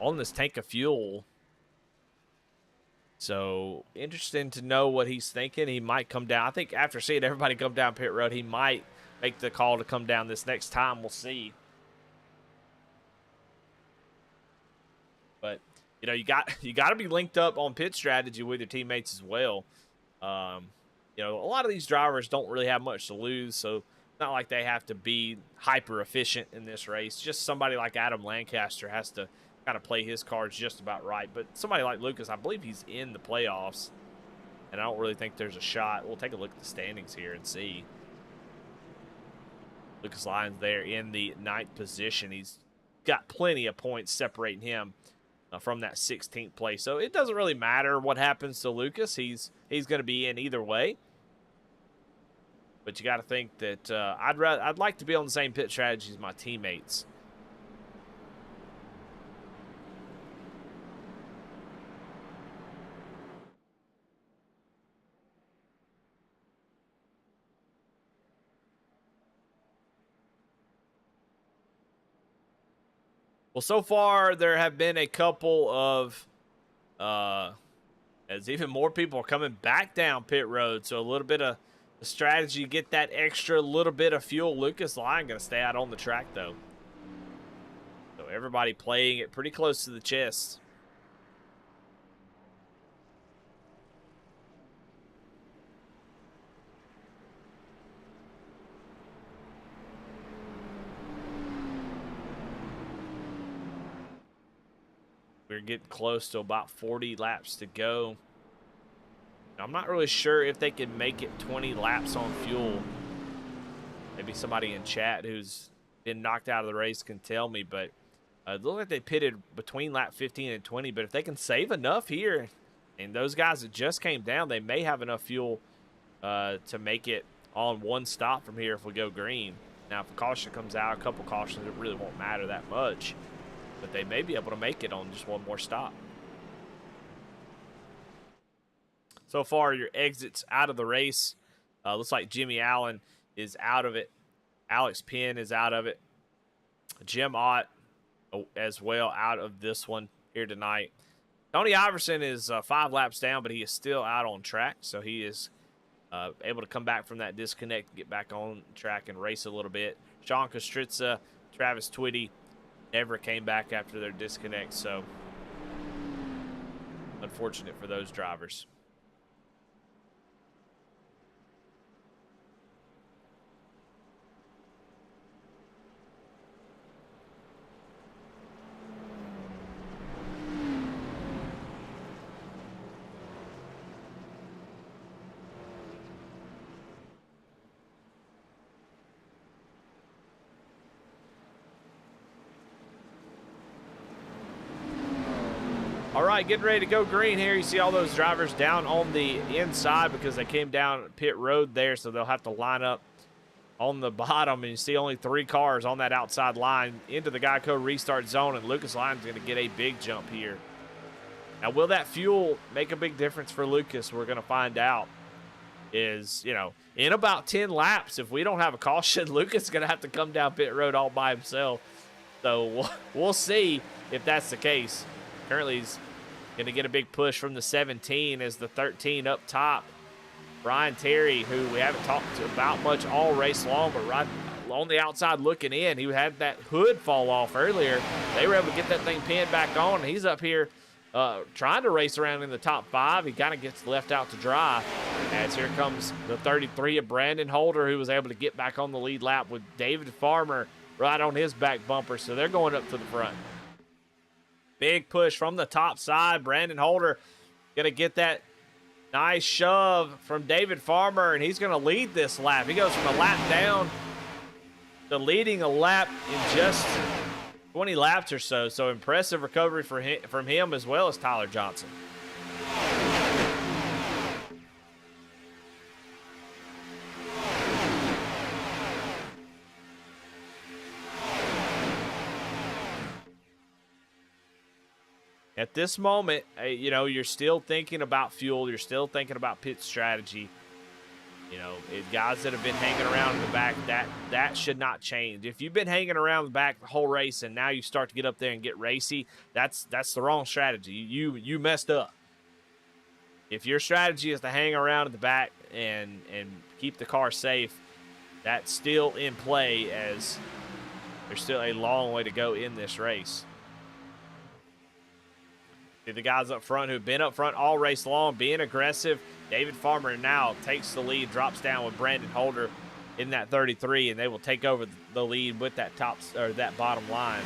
on this tank of fuel. So, interesting to know what he's thinking. He might come down. I think after seeing everybody come down pit road, he might make the call to come down this next time. We'll see. But, you know, you got to be linked up on pit strategy with your teammates as well. You know, a lot of these drivers don't really have much to lose, so it's not like they have to be hyper efficient in this race. Just somebody like Adam Lancaster has to kind of play his cards just about right. But somebody like Lucas, I believe he's in the playoffs, and I don't really think there's a shot. We'll take a look at the standings here and see. Lucas Lyons there in the 9th position. He's got plenty of points separating him from that 16th place. So it doesn't really matter what happens to Lucas. He's going to be in either way. But you got to think that I'd like to be on the same pit strategy as my teammates. Well, so far there have been a couple of, as even more people are coming back down pit road. So a little bit of the strategy, get that extra little bit of fuel. Lucas Lyon going to stay out on the track though. So everybody playing it pretty close to the chest. We're getting close to about 40 laps to go. I'm not really sure if they can make it 20 laps on fuel. Maybe somebody in chat who's been knocked out of the race can tell me, but it looks like they pitted between lap 15 and 20. But if they can save enough here, and those guys that just came down, they may have enough fuel to make it on one stop from here if we go green. Now, if a caution comes out, a couple cautions, it really won't matter that much. But they may be able to make it on just one more stop. So far, your exits out of the race. Looks like Jimmy Allen is out of it. Alex Penn is out of it. Jim Ott as well out of this one here tonight. Tony Iverson is 5 laps down, but he is still out on track. So he is able to come back from that disconnect, get back on track and race a little bit. Sean Kostritza, Travis Twitty never came back after their disconnect. So unfortunate for those drivers. All right, getting ready to go green here. You see all those drivers down on the inside because they came down pit road there, so they'll have to line up on the bottom. And you see only 3 cars on that outside line into the Geico restart zone, and Lucas Lyon's going to get a big jump here. Now, will that fuel make a big difference for Lucas? We're going to find out. Is, you know, in about 10 laps, if we don't have a caution, Lucas is going to have to come down pit road all by himself. So we'll see if that's the case. Currently, he's going to get a big push from the 17 as the 13 up top. Brian Terry, who we haven't talked to about much all race long, but right on the outside looking in, he had that hood fall off earlier. They were able to get that thing pinned back on, and he's up here trying to race around in the top 5. He kind of gets left out to dry. As here comes the 33 of Brandon Holder, who was able to get back on the lead lap with David Farmer right on his back bumper. So they're going up to the front. Big push from the top side. Brandon Holder going to get that nice shove from David Farmer, and he's going to lead this lap. He goes from a lap down to leading a lap in just 20 laps or so. So impressive recovery from him as well as Tyler Johnson. At this moment, you know, you're still thinking about fuel. You're still thinking about pit strategy. You know, guys that have been hanging around in the back, that should not change. If you've been hanging around the back the whole race and now you start to get up there and get racy, that's the wrong strategy. You messed up. If your strategy is to hang around in the back and keep the car safe, that's still in play, as there's still a long way to go in this race. See the guys up front who've been up front all race long, being aggressive. David Farmer now takes the lead, drops down with Brandon Holder in that 33, and they will take over the lead with that that bottom line.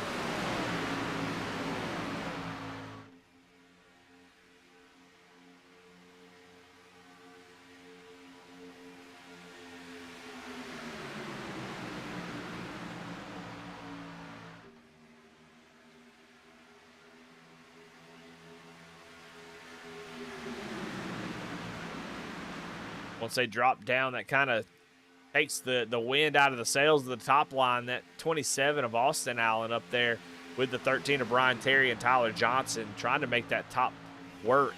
Once they drop down, that kind of takes the wind out of the sails of the top line. That 27 of Austin Allen up there with the 13 of Brian Terry and Tyler Johnson trying to make that top work.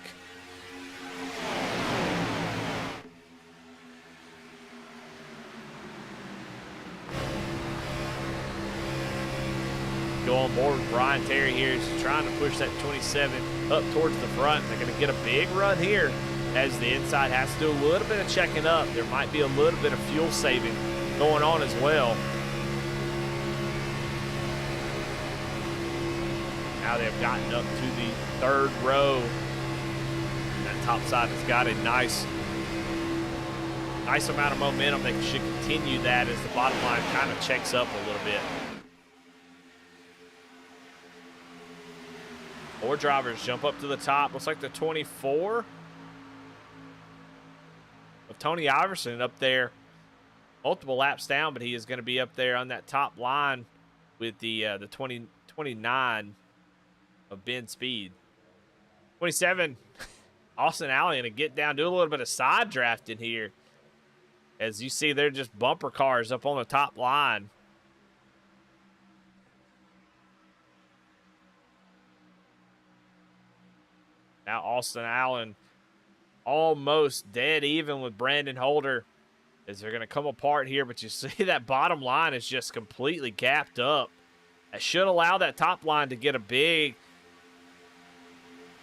Go on board with Brian Terry here. He's trying to push that 27 up towards the front. They're going to get a big run here, as the inside has to do a little bit of checking up. There might be a little bit of fuel saving going on as well. Now they've gotten up to the third row. And that top side has got a nice amount of momentum. They should continue that as the bottom line kind of checks up a little bit. 4 drivers jump up to the top. Looks like the 24 of Tony Iverson up there, multiple laps down, but he is going to be up there on that top line with the 29 of Ben Speed. 27, Austin Allen going to get down, do a little bit of side drafting here. As you see, they're just bumper cars up on the top line. Now Austin Allen almost dead even with Brandon Holder, as they're going to come apart here. But you see that bottom line is just completely gapped up. That should allow that top line to get a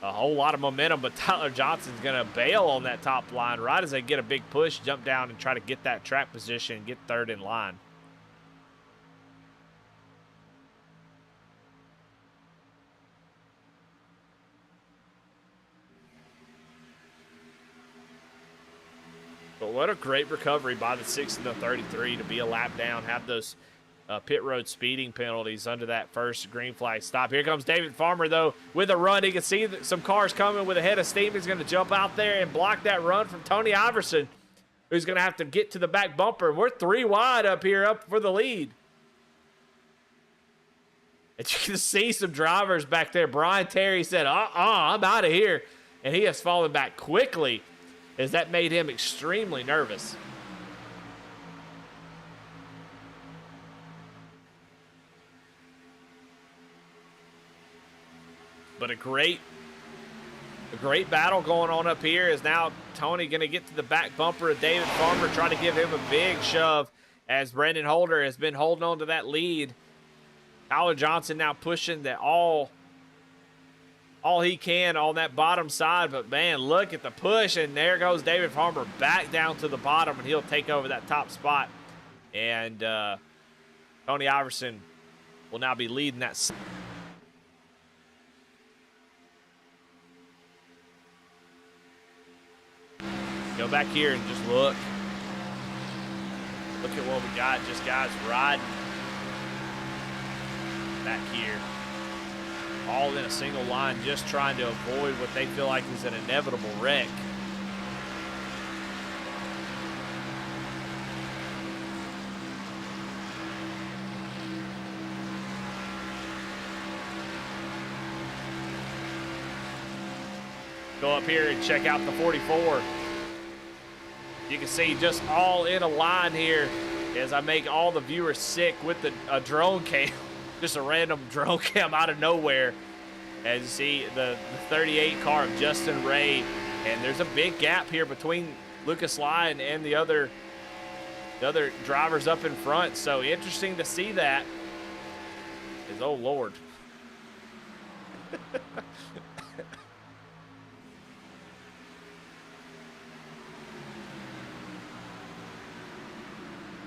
whole lot of momentum, but Tyler Johnson's going to bail on that top line right as they get a big push, jump down and try to get that track position and get third in line. But what a great recovery by the 6 and the 33 to be a lap down, have those pit road speeding penalties under that first green flag stop. Here comes David Farmer, though, with a run. He can see some cars coming with a head of steam. He's going to jump out there and block that run from Tony Iverson, who's going to have to get to the back bumper. And we're 3 wide up here, up for the lead. And you can see some drivers back there. Brian Terry said, I'm out of here. And he has fallen back quickly, as that made him extremely nervous. But a great battle going on up here, is now Tony going to get to the back bumper of David Farmer, try to give him a big shove, as Brandon Holder has been holding on to that lead. Tyler Johnson now pushing that all he can on that bottom side, but man, look at the push, and there goes David Farmer back down to the bottom, and he'll take over that top spot. And Tony Iverson will now be leading that. Go back here and just look. Look at what we got. Just guys riding back here, all in a single line, just trying to avoid what they feel like is an inevitable wreck. Go up here and check out the 44. You can see just all in a line here as I make all the viewers sick with a drone cam. Just a random drone cam out of nowhere. As you see, the 38 car of Justin Ray, and there's a big gap here between Lucas Lyon and the other drivers up in front. So interesting to see that. Oh Lord.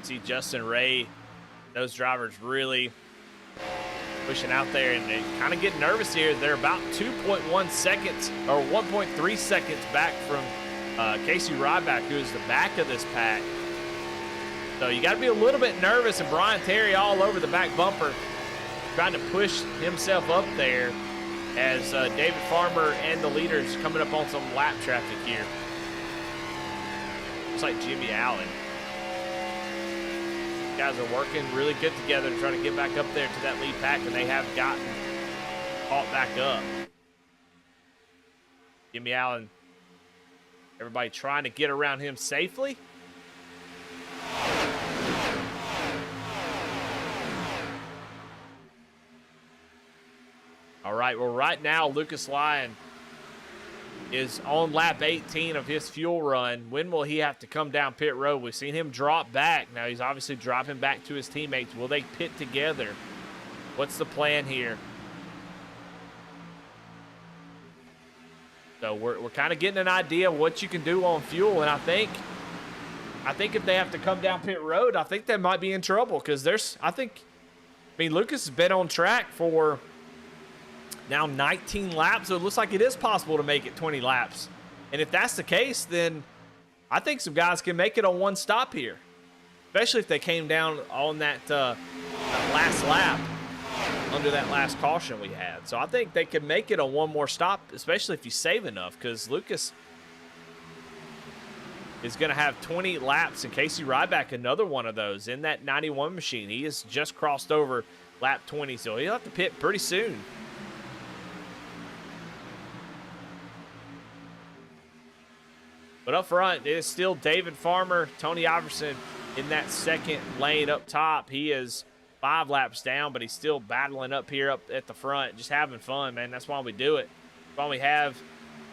See Justin Ray, those drivers really pushing out there, and they kind of get nervous here. They're about 2.1 seconds or 1.3 seconds back from Casey Ryback, who is the back of this pack. So you got to be a little bit nervous, and Brian Terry all over the back bumper trying to push himself up there as David Farmer and the leaders coming up on some lap traffic here. Looks like Jimmy Allen. Guys are working really good together to try to get back up there to that lead pack, and they have gotten caught back up. Jimmy Allen, everybody trying to get around him safely. All right, well, right now, Lucas Lyon is on lap 18 of his fuel run. When will he have to come down pit road? We've seen him drop back. Now he's obviously dropping back to his teammates. Will they pit together? What's the plan here? So we're kind of getting an idea of what you can do on fuel, and I think if they have to come down pit road, I think they might be in trouble, because Lucas has been on track for now 19 laps, so it looks like it is possible to make it 20 laps. And if that's the case, then I think some guys can make it on one stop here, especially if they came down on that last lap under that last caution we had. So I think they can make it on one more stop, especially if you save enough, because Lucas is going to have 20 laps, and Casey Ryback another one of those in that 91 machine. He has just crossed over lap 20, so he'll have to pit pretty soon. But up front, it is still David Farmer, Tony Iverson in that second lane up top. He is 5 laps down, but he's still battling up here up at the front, just having fun, man. That's why we do it. That's why we have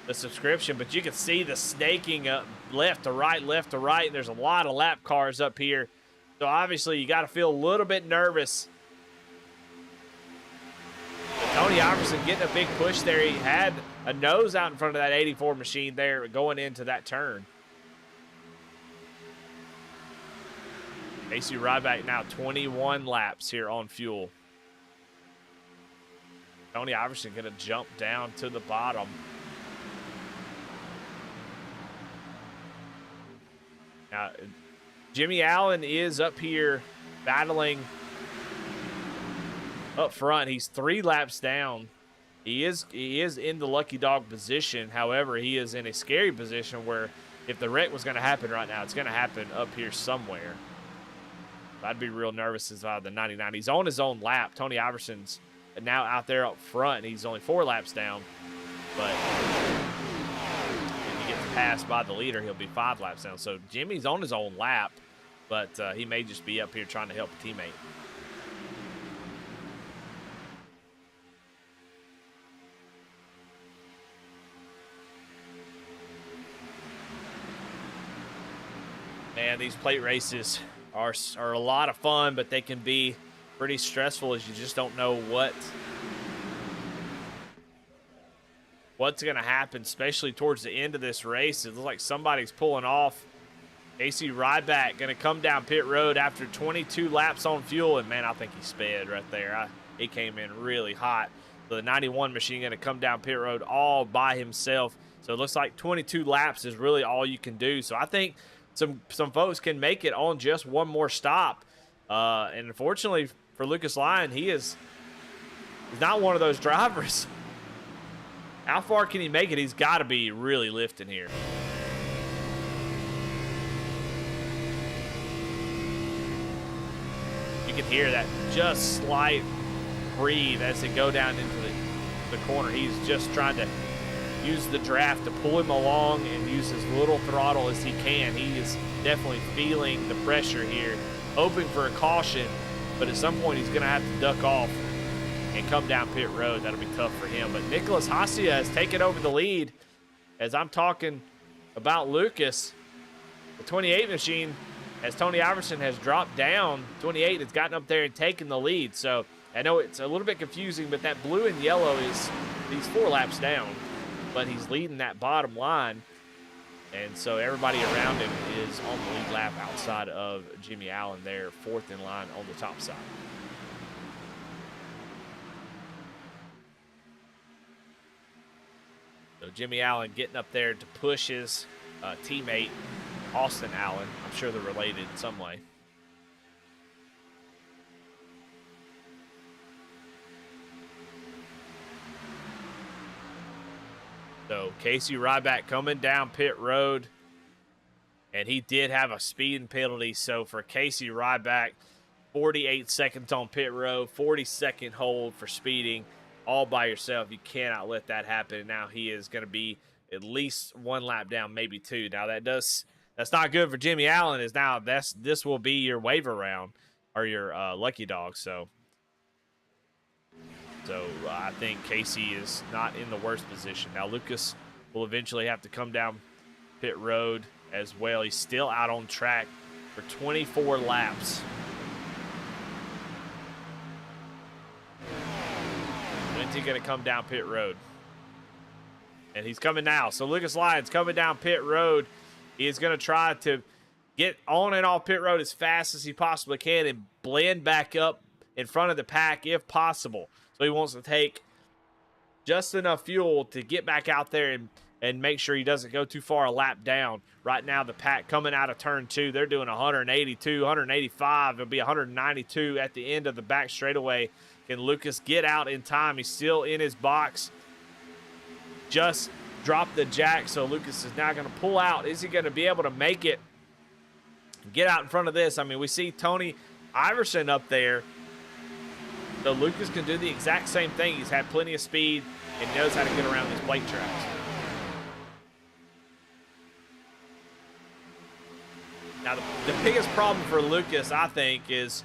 the subscription. But you can see the snaking up left to right, left to right. There's a lot of lap cars up here. So obviously you got to feel a little bit nervous. But Tony Iverson getting a big push there. He had a nose out in front of that 84 machine there going into that turn. Casey Ryback now 21 laps here on fuel. Tony Iverson going to jump down to the bottom. Now, Jimmy Allen is up here battling up front. He's 3 laps down. He is in the lucky dog position. However, he is in a scary position where if the wreck was going to happen right now, it's going to happen up here somewhere. I'd be real nervous as the 99. He's on his own lap. Tony Iverson's now out there up front. He's only 4 laps down. But if he gets passed by the leader, he'll be 5 laps down. So Jimmy's on his own lap, but he may just be up here trying to help a teammate. Man, these plate races are a lot of fun, but they can be pretty stressful as you just don't know what's going to happen, especially towards the end of this race. It looks like somebody's pulling off. Casey Ryback going to come down pit road after 22 laps on fuel, and man, I think he sped right there. He came in really hot. So the 91 machine going to come down pit road all by himself. So it looks like 22 laps is really all you can do. So I think some folks can make it on just one more stop. And unfortunately for Lucas Lyon, he's not one of those drivers. How far can he make it? He's got to be really lifting here. You can hear that just slight breathe as they go down into the corner. He's just trying to use the draft to pull him along and use as little throttle as he can. He is definitely feeling the pressure here, hoping for a caution, but at some point he's going to have to duck off and come down pit road. That'll be tough for him. But Nicholas Hacia has taken over the lead. As I'm talking about Lucas, the 28 machine, as Tony Iverson has dropped down, 28 has gotten up there and taken the lead. So I know it's a little bit confusing, but that blue and yellow is he's 4 laps down, but he's leading that bottom line. And so everybody around him is on the lead lap outside of Jimmy Allen there, 4th in line on the top side. So Jimmy Allen getting up there to push his teammate, Austin Allen. I'm sure they're related in some way. So Casey Ryback coming down pit road, and he did have a speeding penalty. So for Casey Ryback, 48 seconds on pit road, 40-second hold for speeding all by yourself. You cannot let that happen. Now he is going to be at least 1 lap down, maybe 2. Now that's not good for Jimmy Allen. Is now this will be your waiver round or your lucky dog. So I think Casey is not in the worst position. Now Lucas will eventually have to come down pit road as well. He's still out on track for 24 laps. When's he going to come down pit road? And he's coming now. So Lucas Lyons coming down pit road. He is going to try to get on and off pit road as fast as he possibly can and blend back up in front of the pack if possible. So he wants to take just enough fuel to get back out there and make sure he doesn't go too far a lap down. Right now, the pack coming out of turn 2, they're doing 182, 185. It'll be 192 at the end of the back straightaway. Can Lucas get out in time? He's still in his box. Just dropped the jack, so Lucas is now going to pull out. Is he going to be able to make it? Get out in front of this. I mean, we see Tony Iverson up there. So Lucas can do the exact same thing. He's had plenty of speed and knows how to get around these plate tracks. Now, the biggest problem for Lucas, I think, is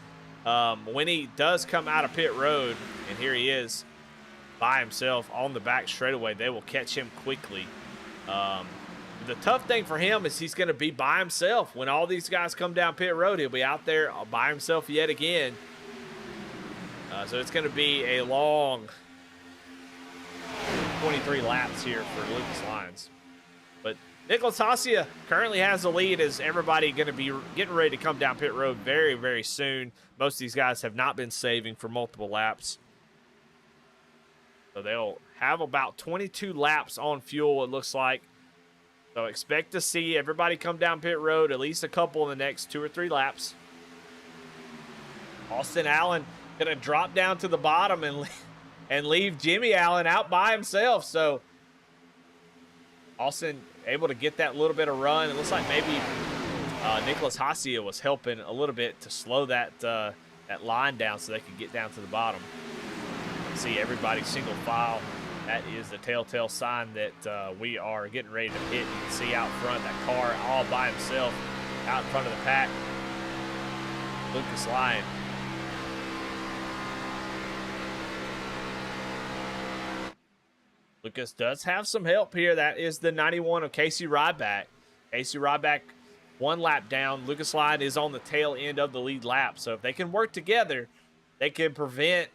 when he does come out of pit road, and here he is by himself on the back straightaway, they will catch him quickly. The tough thing for him is he's going to be by himself. When all these guys come down pit road, he'll be out there by himself yet again. So it's going to be a long 23 laps here for Lucas Lyons. But Nicholas Hacia currently has the lead as everybody going to be getting ready to come down pit road very, very soon. Most of these guys have not been saving for multiple laps. So they'll have about 22 laps on fuel, it looks like. So expect to see everybody come down pit road, at least a couple in the next 2 or 3 laps. Austin Allen going to drop down to the bottom and leave Jimmy Allen out by himself. So Austin able to get that little bit of run. It looks like maybe Nicholas Hacia was helping a little bit to slow that line down so they could get down to the bottom. See everybody single file. That is the telltale sign that we are getting ready to pit. You can see out front that car all by himself out in front of the pack. Lucas Lyons. Lucas does have some help here. That is the 91 of Casey Ryback. Casey Ryback 1 lap down. Lucas Lyons is on the tail end of the lead lap. So if they can work together, they can prevent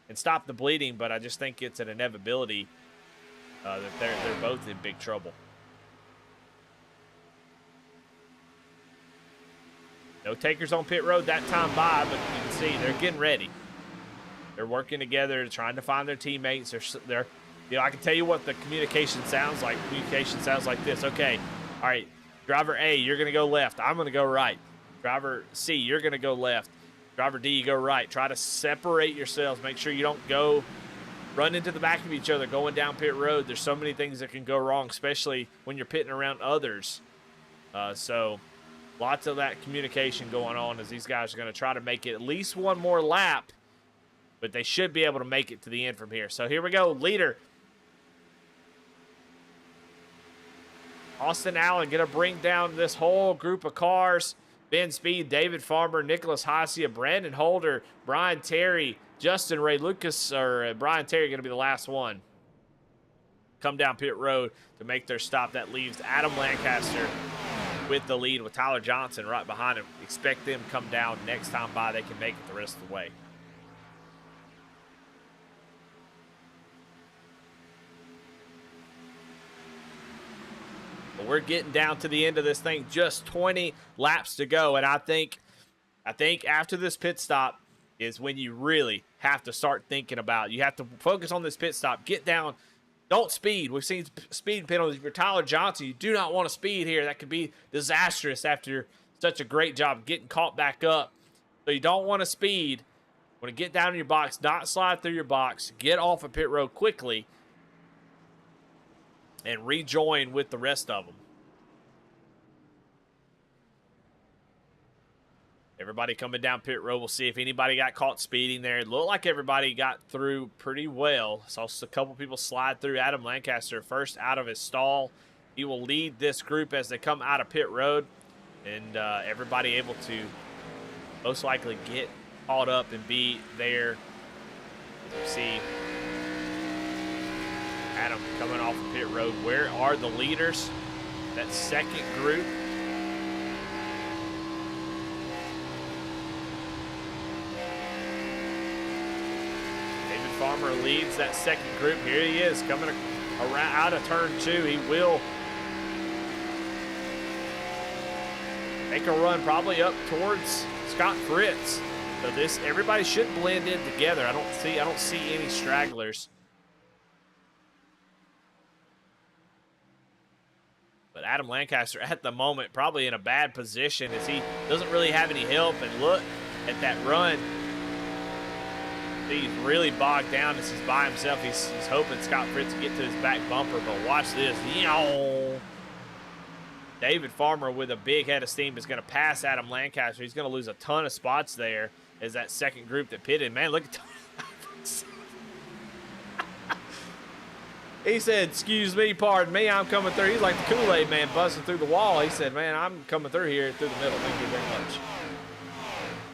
and stop the bleeding. But I just think it's an inevitability that they're both in big trouble. No takers on pit road that time by, but you can see they're getting ready. They're working together, trying to find their teammates. They're you know, I can tell you what the communication sounds like. Communication sounds like this. Okay, all right, driver A, you're going to go left. I'm going to go right. Driver C, you're going to go left. Driver D, you go right. Try to separate yourselves. Make sure you don't go run into the back of each other going down pit road. There's so many things that can go wrong, especially when you're pitting around others. So lots of that communication going on as these guys are going to try to make it at least 1 more lap, but they should be able to make it to the end from here. So here we go. Leader Austin Allen going to bring down this whole group of cars. Ben Speed, David Farmer, Nicholas Hacia, Brandon Holder, Brian Terry, Justin Ray Lucas or Brian Terry going to be the last one come down pit road to make their stop. That leaves Adam Lancaster with the lead with Tyler Johnson right behind him. Expect them to come down next time by. They can make it the rest of the way. But we're getting down to the end of this thing. Just 20 laps to go. And I think after this pit stop is when you really have to start thinking about it. You have to focus on this pit stop. Get down. Don't speed. We've seen speed penalties for Tyler Johnson. You do not want to speed here. That could be disastrous after such a great job getting caught back up. So you don't want to speed. You want to get down in your box, not slide through your box. Get off of pit road quickly and rejoin with the rest of them. Everybody coming down pit road. We'll see if anybody got caught speeding there. It looked like everybody got through pretty well. Saw a couple people slide through. Adam Lancaster first out of his stall. He will lead this group as they come out of pit road. And everybody able to most likely get caught up and be there. As we see Adam coming off of pit road. Where are the leaders? That second group. David Farmer leads that second group. Here he is coming around out of turn 2. He will make a run probably up towards Scott Fritz. So everybody should blend in together. I don't see any stragglers. But Adam Lancaster at the moment probably in a bad position as he doesn't really have any help. And look at that run. He's really bogged down as he's by himself. He's hoping Scott Fritz will get to his back bumper, but watch this. David Farmer with a big head of steam is going to pass Adam Lancaster. He's going to lose a ton of spots there as that second group that pitted. Man, look at He said, excuse me, pardon me, I'm coming through. He's like the Kool-Aid man busting through the wall. He said, man, I'm coming through here through the middle. Thank you very much.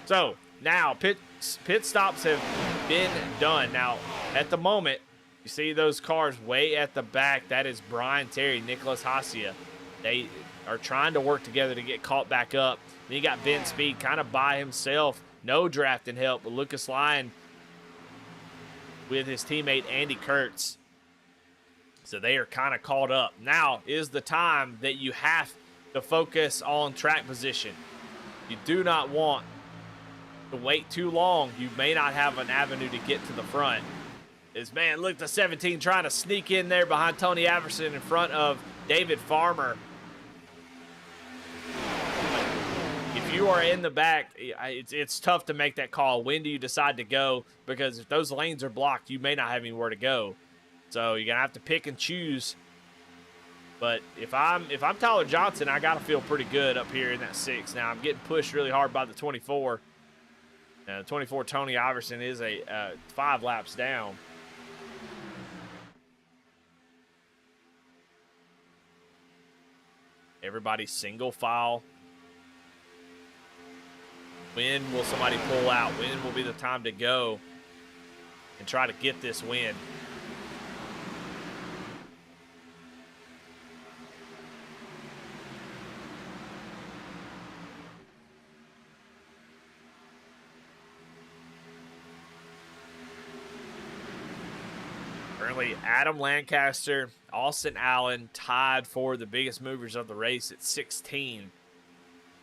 So now pit stops have been done. Now, at the moment, you see those cars way at the back. That is Brian Terry, Nicholas Hacia. They are trying to work together to get caught back up. Then you got Ben Speed kind of by himself. No drafting help, but Lucas Lyon with his teammate Andy Kurtz. So they are kind of caught up. Now is the time that you have to focus on track position. You do not want to wait too long. You may not have an avenue to get to the front. Man, look, the 17 trying to sneak in there behind Tony Averson in front of David Farmer. If you are in the back, it's tough to make that call. When do you decide to go? Because if those lanes are blocked, you may not have anywhere to go. So you're gonna have to pick and choose. But if I'm Tyler Johnson, I gotta feel pretty good up here in that 6. Now I'm getting pushed really hard by the 24. 24 Tony Iverson is a 5 laps down. Everybody single file. When will somebody pull out? When will be the time to go and try to get this win? Currently, Adam Lancaster, Austin Allen tied for the biggest movers of the race at 16.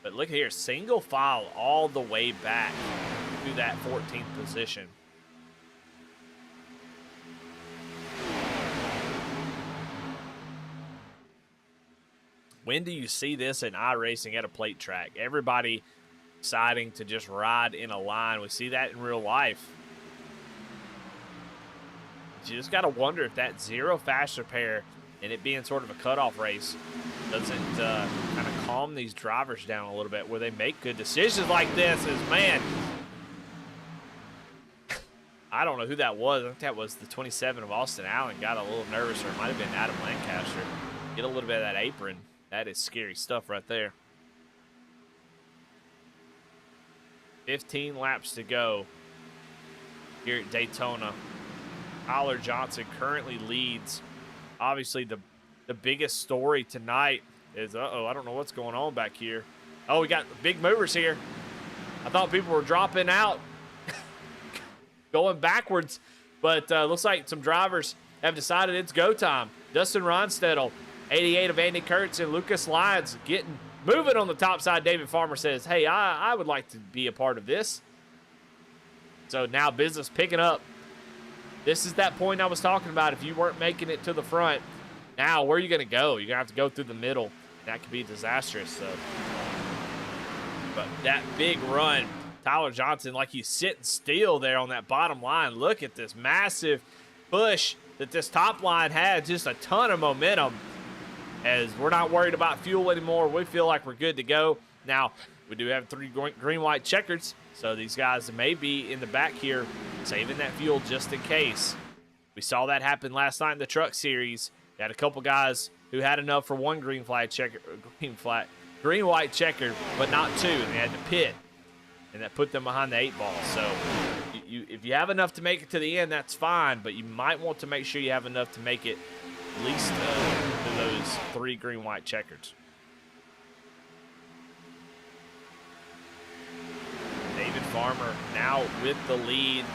But look here, single file all the way back to that 14th position. When do you see this in iRacing at a plate track? Everybody deciding to just ride in a line. We see that in real life. You just got to wonder if that zero fast repair and it being sort of a cutoff race doesn't kind of calm these drivers down a little bit where they make good decisions like this. Man, I don't know who that was. I think that was the 27 of Austin Allen. Got a little nervous, or it might have been Adam Lancaster. Get a little bit of that apron. That is scary stuff right there. 15 laps to go here at Daytona. Tyler Johnson currently leads. Obviously, the biggest story tonight is, I don't know what's going on back here. Oh, we got big movers here. I thought people were dropping out, going backwards, but looks like some drivers have decided it's go time. Dustin Ronstedel, 88 of Andy Kurtz, and Lucas Lyons moving on the top side. David Farmer says, hey, I would like to be a part of this. So now business picking up. This is that point I was talking about. If you weren't making it to the front, now where are you going to go? You're going to have to go through the middle. That could be disastrous. So, but that big run, Tyler Johnson, like he's sitting still there on that bottom line. Look at this massive push that this top line had. Just a ton of momentum. As we're not worried about fuel anymore. We feel like we're good to go. Now, we do have 3 green, white checkers. So these guys may be in the back here saving that fuel just in case. We saw that happen last night in the Truck Series. You had a couple guys who had enough for 1 green, white checker, but not 2, and they had to pit. And that put them behind the 8 ball. So if you have enough to make it to the end, that's fine. But you might want to make sure you have enough to make it at least to those 3 green, white checkers. David Farmer now with the lead.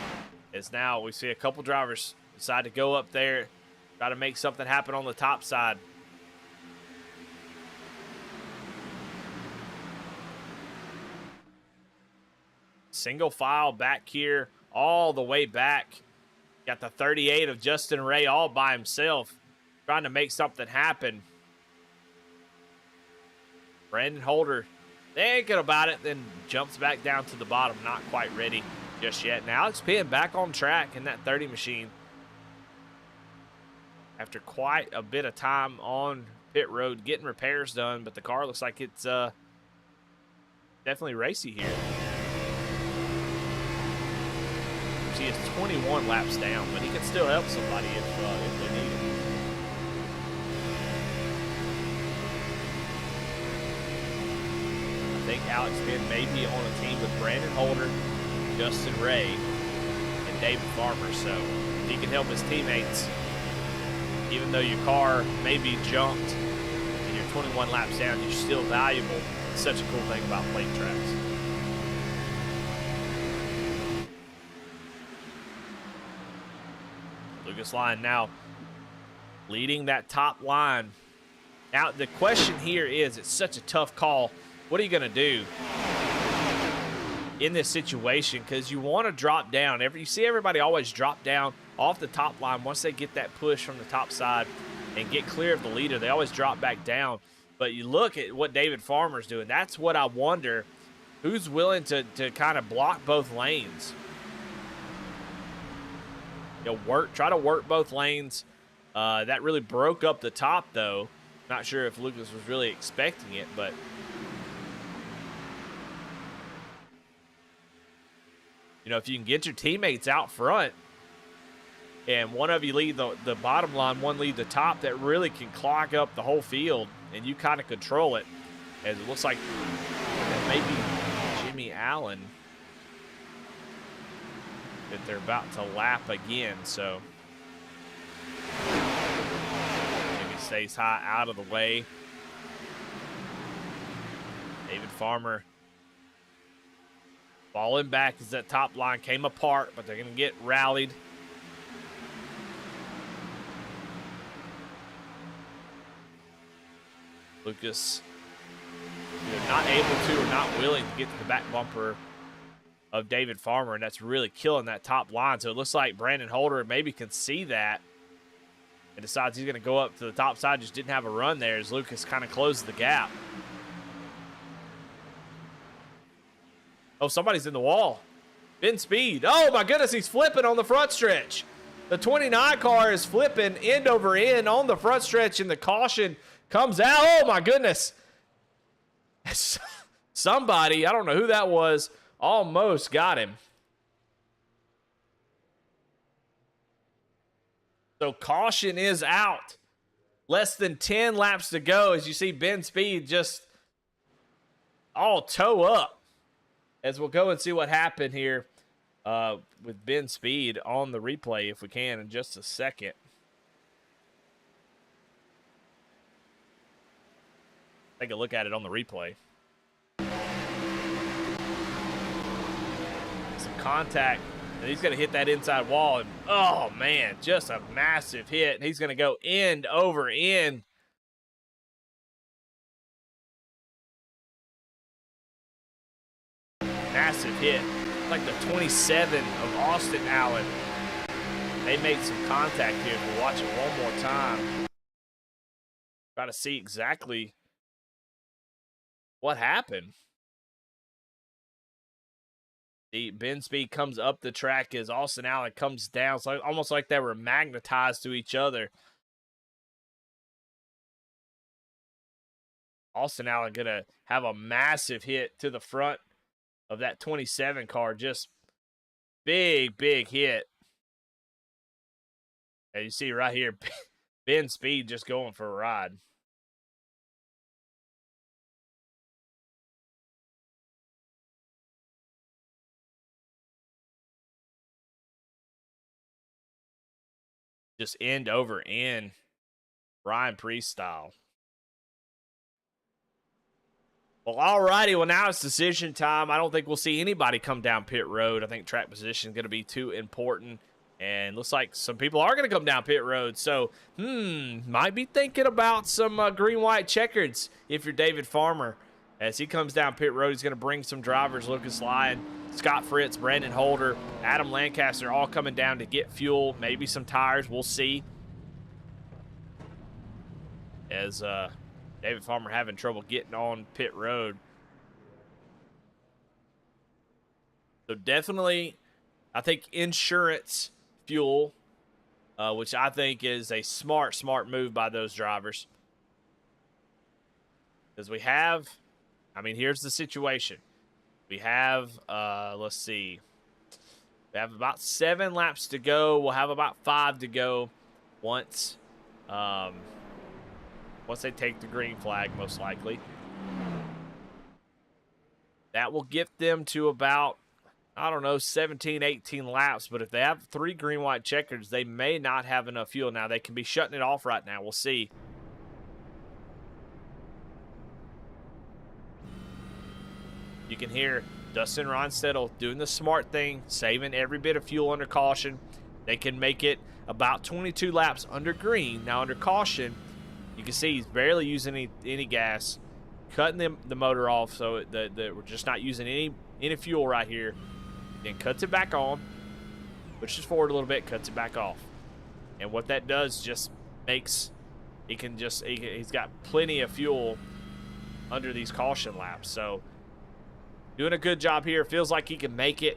As now we see a couple drivers decide to go up there, try to make something happen on the top side. Single file back here, all the way back. Got the 38 of Justin Ray all by himself, trying to make something happen. Brandon Holder thinking about it, then jumps back down to the bottom, not quite ready just yet. Now Alex Penn back on track in that 30 machine after quite a bit of time on pit road getting repairs done, but the car looks like it's definitely racy here. He is 21 laps down, but he can still help somebody if they need it. I think Alex Penn may be on a team with Brandon Holder, Justin Ray, and David Farmer. So if he can help his teammates, even though your car may be jumped and you're 21 laps down, you're still valuable. It's such a cool thing about plate tracks. Lucas Lyons now leading that top line. Now the question here is, it's such a tough call. What are you going to do in this situation? Because you want to drop down. You see everybody always drop down off the top line once they get that push from the top side and get clear of the leader. They always drop back down. But you look at what David Farmer's doing. That's what I wonder. Who's willing to kind of block both lanes? Try to work both lanes. That really broke up the top, though. Not sure if Lucas was really expecting it, but if you can get your teammates out front and one of you lead the bottom line, one lead the top, that really can clog up the whole field, and you kind of control it. As it looks like that may be Jimmy Allen that they're about to lap again. So Jimmy stays high out of the way. David Farmer falling back as that top line came apart, but they're going to get rallied. Lucas either not able to or not willing to get to the back bumper of David Farmer, and that's really killing that top line. So it looks like Brandon Holder maybe can see that and decides he's going to go up to the top side. Just didn't have a run there as Lucas kind of closed the gap. Oh, somebody's in the wall. Ben Speed. Oh, my goodness, he's flipping on the front stretch. The 29 car is flipping end over end on the front stretch, and the caution comes out. Oh, my goodness. Somebody, I don't know who that was, almost got him. So caution is out. Less than 10 laps to go as you see Ben Speed just all toe up. As we'll go and see what happened here. with Ben Speed on the replay if we can in just a second. Take a look at it on the replay. Some contact, and he's going to hit that inside wall. And oh, man, just a massive hit. And he's going to go end over end. Massive hit. Like the 27 of Austin Allen. They made some contact here. We'll watch it one more time. Try to see exactly what happened. The Ben Speed comes up the track as Austin Allen comes down. So almost like they were magnetized to each other. Austin Allen going to have a massive hit to the front of that 27 car. Just big, big hit. And you see right here, Ben Speed just going for a ride. Just end over end, Ryan Preece style. Well, alrighty. Well, now it's decision time. I don't think we'll see anybody come down pit road. I think track position is going to be too important. And looks like some people are going to come down pit road. So, might be thinking about some green-white checkers if you're David Farmer. As he comes down pit road, he's going to bring some drivers. Lucas Lyon, Scott Fritz, Brandon Holder, Adam Lancaster all coming down to get fuel, maybe some tires. We'll see. As David Farmer having trouble getting on pit road. So definitely, I think insurance fuel, which I think is a smart move by those drivers. Because we have, here's the situation. We have, let's see. We have about 7 laps to go. We'll have about 5 to go once they take the green flag, most likely. That will get them to about, 17, 18 laps. But if they have 3 green-white checkers, they may not have enough fuel. Now, they can be shutting it off right now. We'll see. You can hear Dustin Ronstedel doing the smart thing, saving every bit of fuel under caution. They can make it about 22 laps under green. Now, under caution, you can see he's barely using any gas, cutting the motor off so that we're just not using any fuel right here. Then cuts it back on, pushes forward a little bit, cuts it back off. And what that does just makes he's got plenty of fuel under these caution laps. So doing a good job here. Feels like he can make it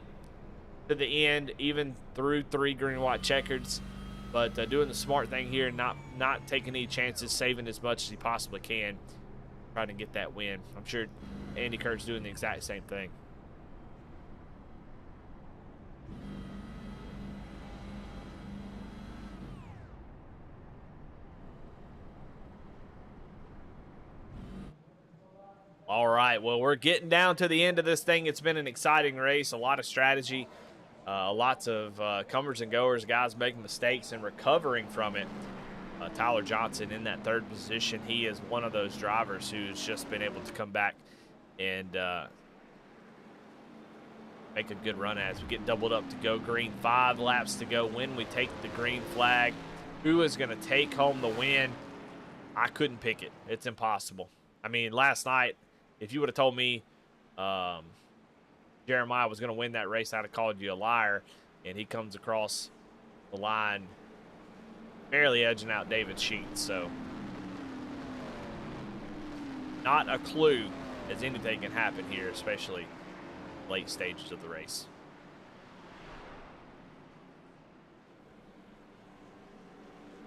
to the end, even through 3 green-white checkers. But doing the smart thing here, not taking any chances, saving as much as he possibly can, trying to get that win. I'm sure Andy Kurt's doing the exact same thing. All right, well, we're getting down to the end of this thing. It's been an exciting race, a lot of strategy. Lots of comers and goers, guys making mistakes and recovering from it. Tyler Johnson in that 3rd position. He is one of those drivers who's just been able to come back and make a good run as we get doubled up to go green. 5 laps to go when we take the green flag. Who is going to take home the win? I couldn't pick it. It's impossible. Last night, if you would have told me Jeremiah was going to win that race, I'd have called you a liar. And he comes across the line barely edging out David Sheets. So not a clue as anything can happen here, especially late stages of the race.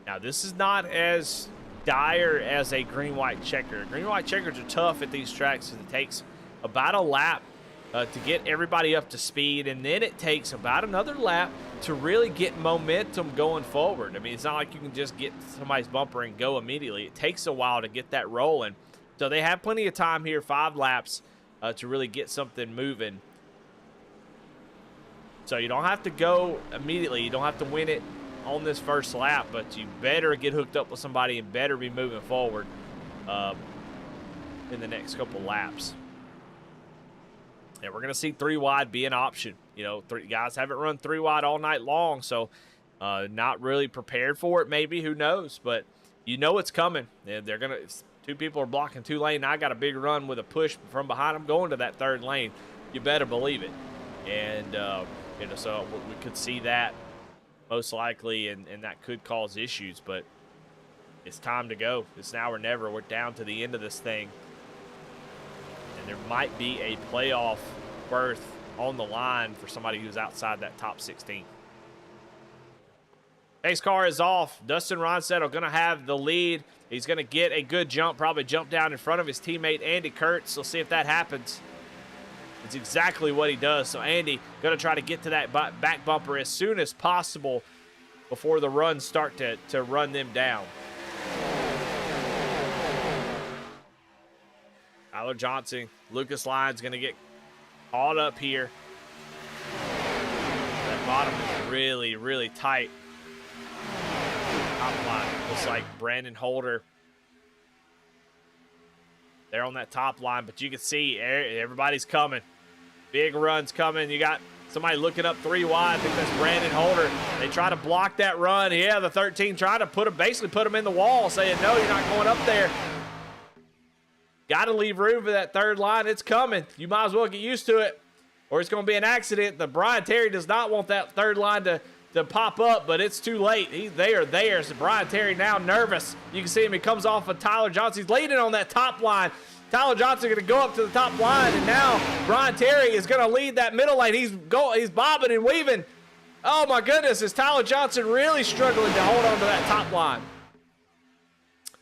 Now, this is not as dire as a green-white checker. Green-white checkers are tough at these tracks because it takes about a lap to get everybody up to speed, and then it takes about another lap to really get momentum going forward. It's not like you can just get somebody's bumper and go immediately. It takes a while to get that rolling. So they have plenty of time here, 5 laps, to really get something moving. So you don't have to go immediately. You don't have to win it on this first lap, but you better get hooked up with somebody and better be moving forward in the next couple laps. And we're going to see 3 wide be an option. You know, guys haven't run 3 wide all night long, so not really prepared for it maybe. Who knows? But you know it's coming. They're going to – 2 people are blocking 2 lanes. I got a big run with a push from behind them going to that 3rd lane. You better believe it. And, you know, so we could see that most likely, and that could cause issues. But it's time to go. It's now or never. We're down to the end of this thing. And there might be a playoff berth on the line for somebody who's outside that top 16. Pace car is off. Dustin Ronstadt going to have the lead. He's going to get a good jump, probably jump down in front of his teammate Andy Kurtz. We'll see if that happens. It's exactly what he does. So Andy going to try to get to that back bumper as soon as possible before the runs start to run them down. Tyler Johnson, Lucas Lyons going to get caught up here. That bottom is really, really tight. Top line looks like Brandon Holder. They're on that top line, but you can see everybody's coming. Big runs coming. You got somebody looking up 3 wide. I think that's Brandon Holder. They try to block that run. Yeah, the 13 trying to basically put him in the wall, saying, no, you're not going up there. Got to leave room for that 3rd line. It's coming. You might as well get used to it, or it's going to be an accident. The Brian Terry does not want that 3rd line to pop up, but it's too late. They are there. So Brian Terry now nervous. You can see him. He comes off of Tyler Johnson. He's leading on that top line. Tyler Johnson going to go up to the top line, and now Brian Terry is going to lead that middle lane. He's bobbing and weaving. Oh, my goodness. Is Tyler Johnson really struggling to hold on to that top line?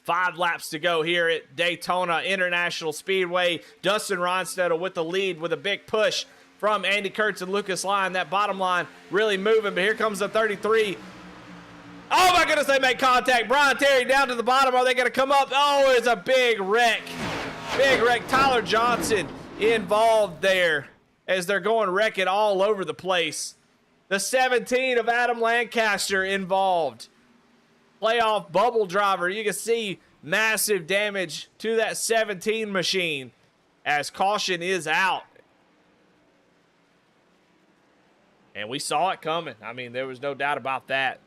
5 laps to go here at Daytona International Speedway. Dustin Ronstadt with the lead with a big push from Andy Kurtz and Lucas Lyon. That bottom line really moving, but here comes the 33. Oh, my goodness, they make contact. Brian Terry down to the bottom. Are they going to come up? Oh, it's a big wreck. Big wreck. Tyler Johnson involved there as they're going wrecking all over the place. The 17 of Adam Lancaster involved. Playoff bubble driver. You can see massive damage to that 17 machine as caution is out. And we saw it coming. I mean, there was no doubt about that.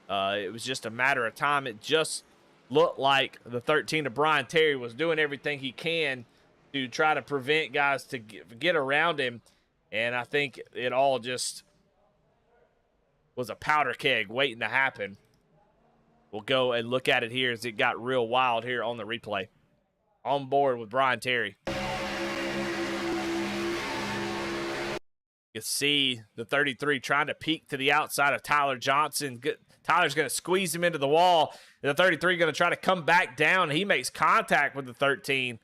It was just a matter of time. It just looked like the 13 of Brian Terry was doing everything he can to try to prevent guys to get around him. And I think it all just was a powder keg waiting to happen. We'll go and look at it here as it got real wild here on the replay. On board with Brian Terry. You can see the 33 trying to peek to the outside of Tyler Johnson. Tyler's going to squeeze him into the wall. The 33 going to try to come back down. He makes contact with the 13.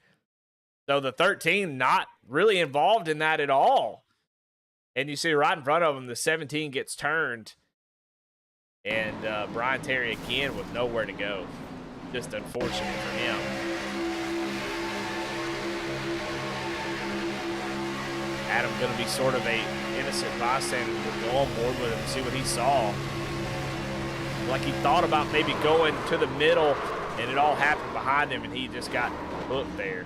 So the 13 not really involved in that at all. And you see right in front of him, the 17 gets turned. And Brian Terry again with nowhere to go. Just unfortunate for him. Adam going to be sort of a innocent bystander. We'll go on board with him and see what he saw. Like he thought about maybe going to the middle, and it all happened behind him, and he just got hooked there.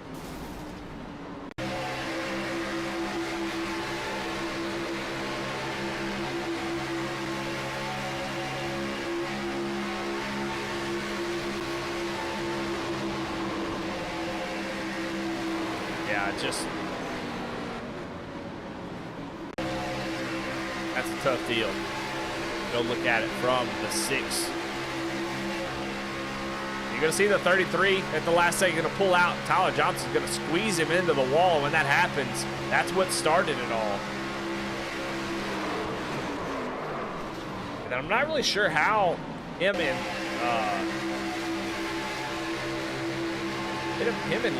Just that's a tough deal. Go look at it from the 6. You're going to see the 33 at the last second going to pull out. Tyler Johnson's going to squeeze him into the wall. When that happens, that's what started it all. And I'm not really sure how him and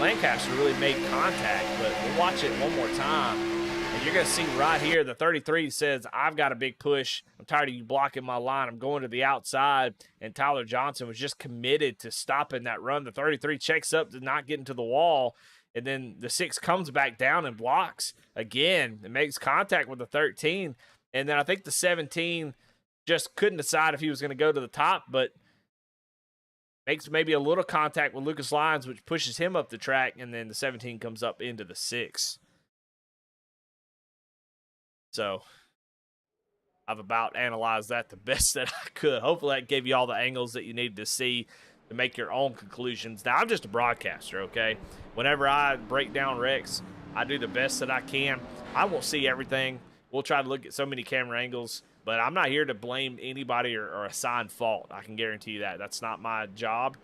Lancaster really made contact, but we'll watch it one more time. And you're going to see right here, the 33 says, I've got a big push. I'm tired of you blocking my line. I'm going to the outside. And Tyler Johnson was just committed to stopping that run. The 33 checks up to not get into the wall. And then the 6 comes back down and blocks again. It makes contact with the 13. And then I think the 17 just couldn't decide if he was going to go to the top, but makes maybe a little contact with Lucas Lyons, which pushes him up the track, and then the 17 comes up into the 6. So I've about analyzed that the best that I could. Hopefully that gave you all the angles that you needed to see to make your own conclusions. Now, I'm just a broadcaster, okay? Whenever I break down wrecks, I do the best that I can. I won't see everything. We'll try to look at so many camera angles, but I'm not here to blame anybody or assign fault. I can guarantee you that. That's not my job,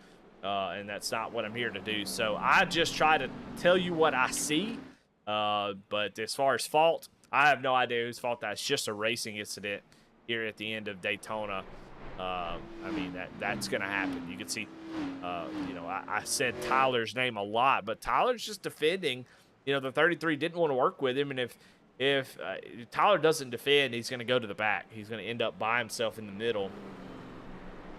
and that's not what I'm here to do. So I just try to tell you what I see, but as far as fault, I have no idea whose fault that is. Just a racing incident here at the end of Daytona. I mean, that's going to happen. You can see, I said Tyler's name a lot, but Tyler's just defending. The 33 didn't want to work with him, and if Tyler doesn't defend, he's going to go to the back. He's going to end up by himself in the middle.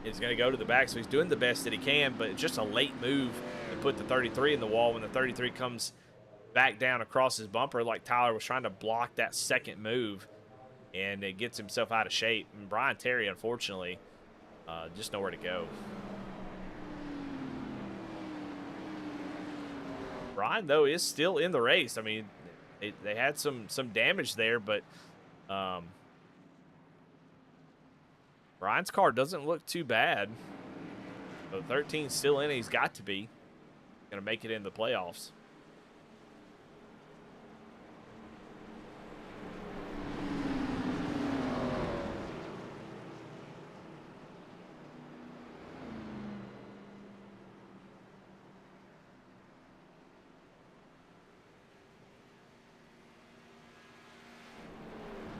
He's going to go to the back, so he's doing the best that he can, but it's just a late move to put the 33 in the wall when the 33 comes back down across his bumper, like Tyler was trying to block that second move, and it gets himself out of shape. And Brian Terry, unfortunately, just nowhere to go. Brian, though, is still in the race. I mean, they had some damage there, but Brian's car doesn't look too bad. The 13's still in it. He's got to be. Going to make it in the playoffs.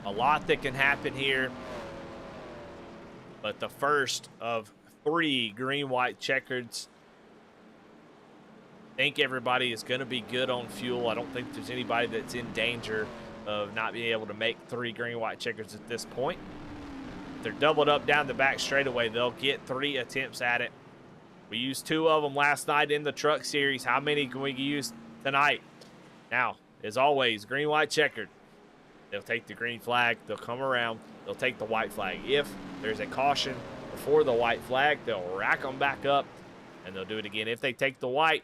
A lot that can happen here, but the first of 3 green-white checkers. I think everybody is going to be good on fuel. I don't think there's anybody that's in danger of not being able to make 3 green-white checkers at this point. If they're doubled up down the back straightaway, they'll get 3 attempts at it. We used 2 of them last night in the truck series. How many can we use tonight? Now, as always, green-white checkered. They'll take the green flag. They'll come around. They'll take the white flag. If there's a caution before the white flag, they'll rack them back up, and they'll do it again. If they take the white,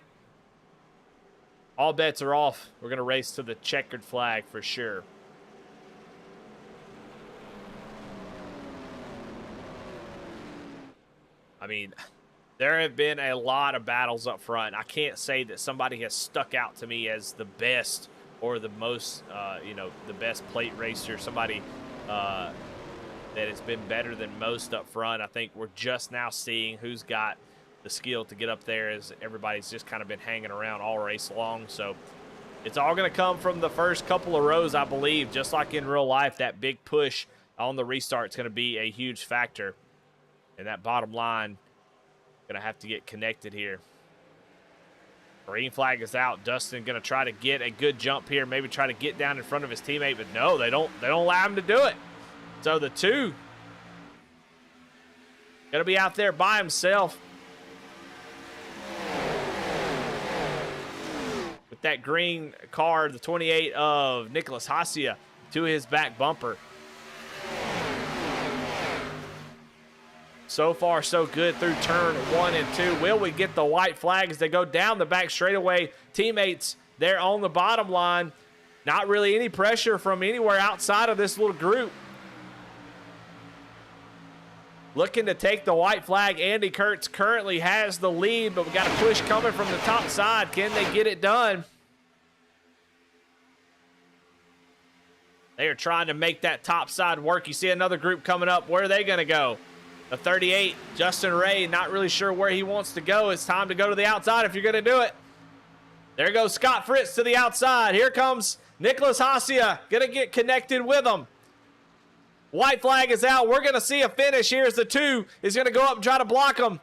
all bets are off. We're going to race to the checkered flag for sure. I mean, there have been a lot of battles up front. I can't say that somebody has stuck out to me as the best or the most, the best plate racer, somebody that has been better than most up front. I think we're just now seeing who's got the skill to get up there, as everybody's just kind of been hanging around all race long. So it's all going to come from the first couple of rows, I believe. Just like in real life, that big push on the restart is going to be a huge factor. And that bottom line going to have to get connected here. Green flag is out. Dustin going to try to get a good jump here, maybe try to get down in front of his teammate, but no, they don't allow him to do it. So the 2 going to be out there by himself with that green car, the 28 of Nicholas Hasia, to his back bumper. So far, so good through turn 1 and 2. Will we get the white flag as they go down the back straightaway? Teammates there on the bottom line. Not really any pressure from anywhere outside of this little group. Looking to take the white flag. Andy Kurtz currently has the lead, but we got a push coming from the top side. Can they get it done? They are trying to make that top side work. You see another group coming up. Where are they going to go? The 38, Justin Ray, not really sure where he wants to go. It's time to go to the outside if you're going to do it. There goes Scott Fritz to the outside. Here comes Nicholas Hasia, going to get connected with him. White flag is out. We're going to see a finish. Here's the 2. He's going to go up and try to block him.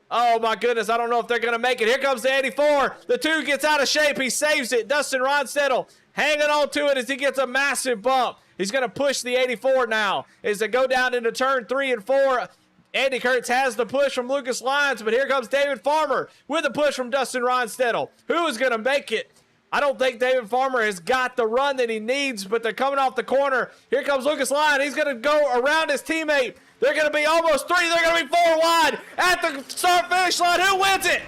Oh, my goodness. I don't know if they're going to make it. Here comes the 84. The 2 gets out of shape. He saves it. Dustin Ronstedel hanging on to it as he gets a massive bump. He's going to push the 84 now as they go down into turn 3 and 4. Andy Kurtz has the push from Lucas Lyons, but here comes David Farmer with a push from Dustin Ronstedel. Who is going to make it? I don't think David Farmer has got the run that he needs, but they're coming off the corner. Here comes Lucas Lyon. He's going to go around his teammate. They're going to be almost 3. They're going to be 4 wide at the start-finish line. Who wins it?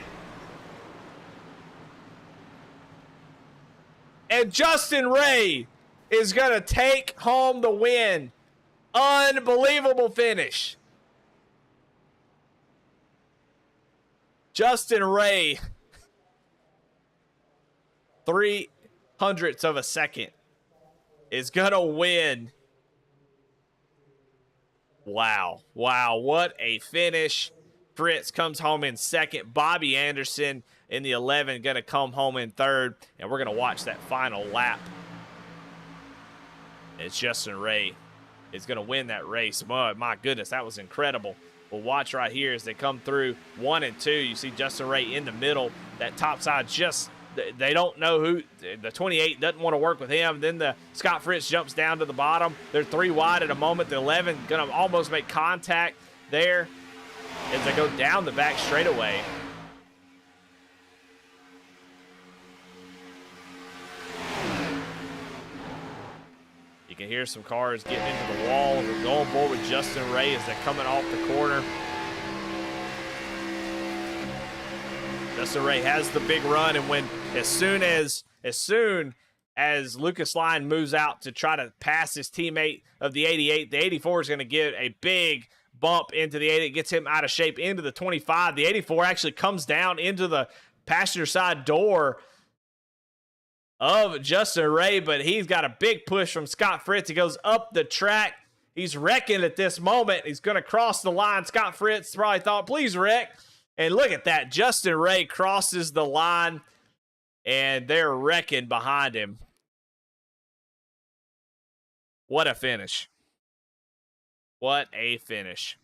And Justin Ray is going to take home the win. Unbelievable finish. Justin Ray, 0.03 of a second, is going to win. Wow. Wow. What a finish. Fritz comes home in second. Bobby Anderson in the 11 going to come home in third. And we're going to watch that final lap. It's Justin Ray is going to win that race. Oh, my goodness, that was incredible. We'll watch right here as they come through 1 and 2. You see Justin Ray in the middle. That top side just, they don't know who. The 28 doesn't want to work with him. Then the Scott Fritz jumps down to the bottom. They're 3 wide at a moment. The 11 going to almost make contact there as they go down the back straightaway. You can hear some cars getting into the wall. We're going forward with Justin Ray as they're coming off the corner. Justin Ray has the big run, and when as soon as Lucas Lyon moves out to try to pass his teammate of the 88, the 84 is going to get a big bump into the 88, gets him out of shape into the 25. The 84 actually comes down into the passenger side door of Justin Ray, but he's got a big push from Scott Fritz. He goes up the track. He's wrecking at this moment. He's going to cross the line. Scott Fritz probably thought, please wreck. And look at that. Justin Ray crosses the line, and they're wrecking behind him. What a finish. What a finish.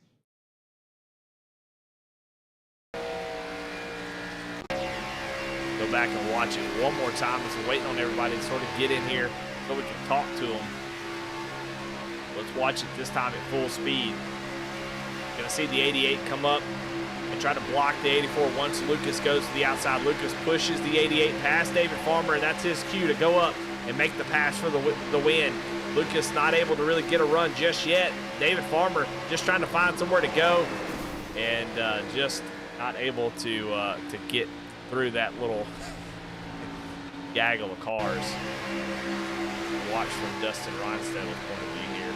Go back and watch it one more time as we're waiting on everybody to sort of get in here so we can talk to them. Let's watch it this time at full speed. Gonna see the 88 come up and try to block the 84 once Lucas goes to the outside. Lucas pushes the 88 past David Farmer, and that's his cue to go up and make the pass for the win. Lucas not able to really get a run just yet. David Farmer just trying to find somewhere to go and just not able to get through that little gaggle of cars. Watch from Dustin Reinstedt's point of view here.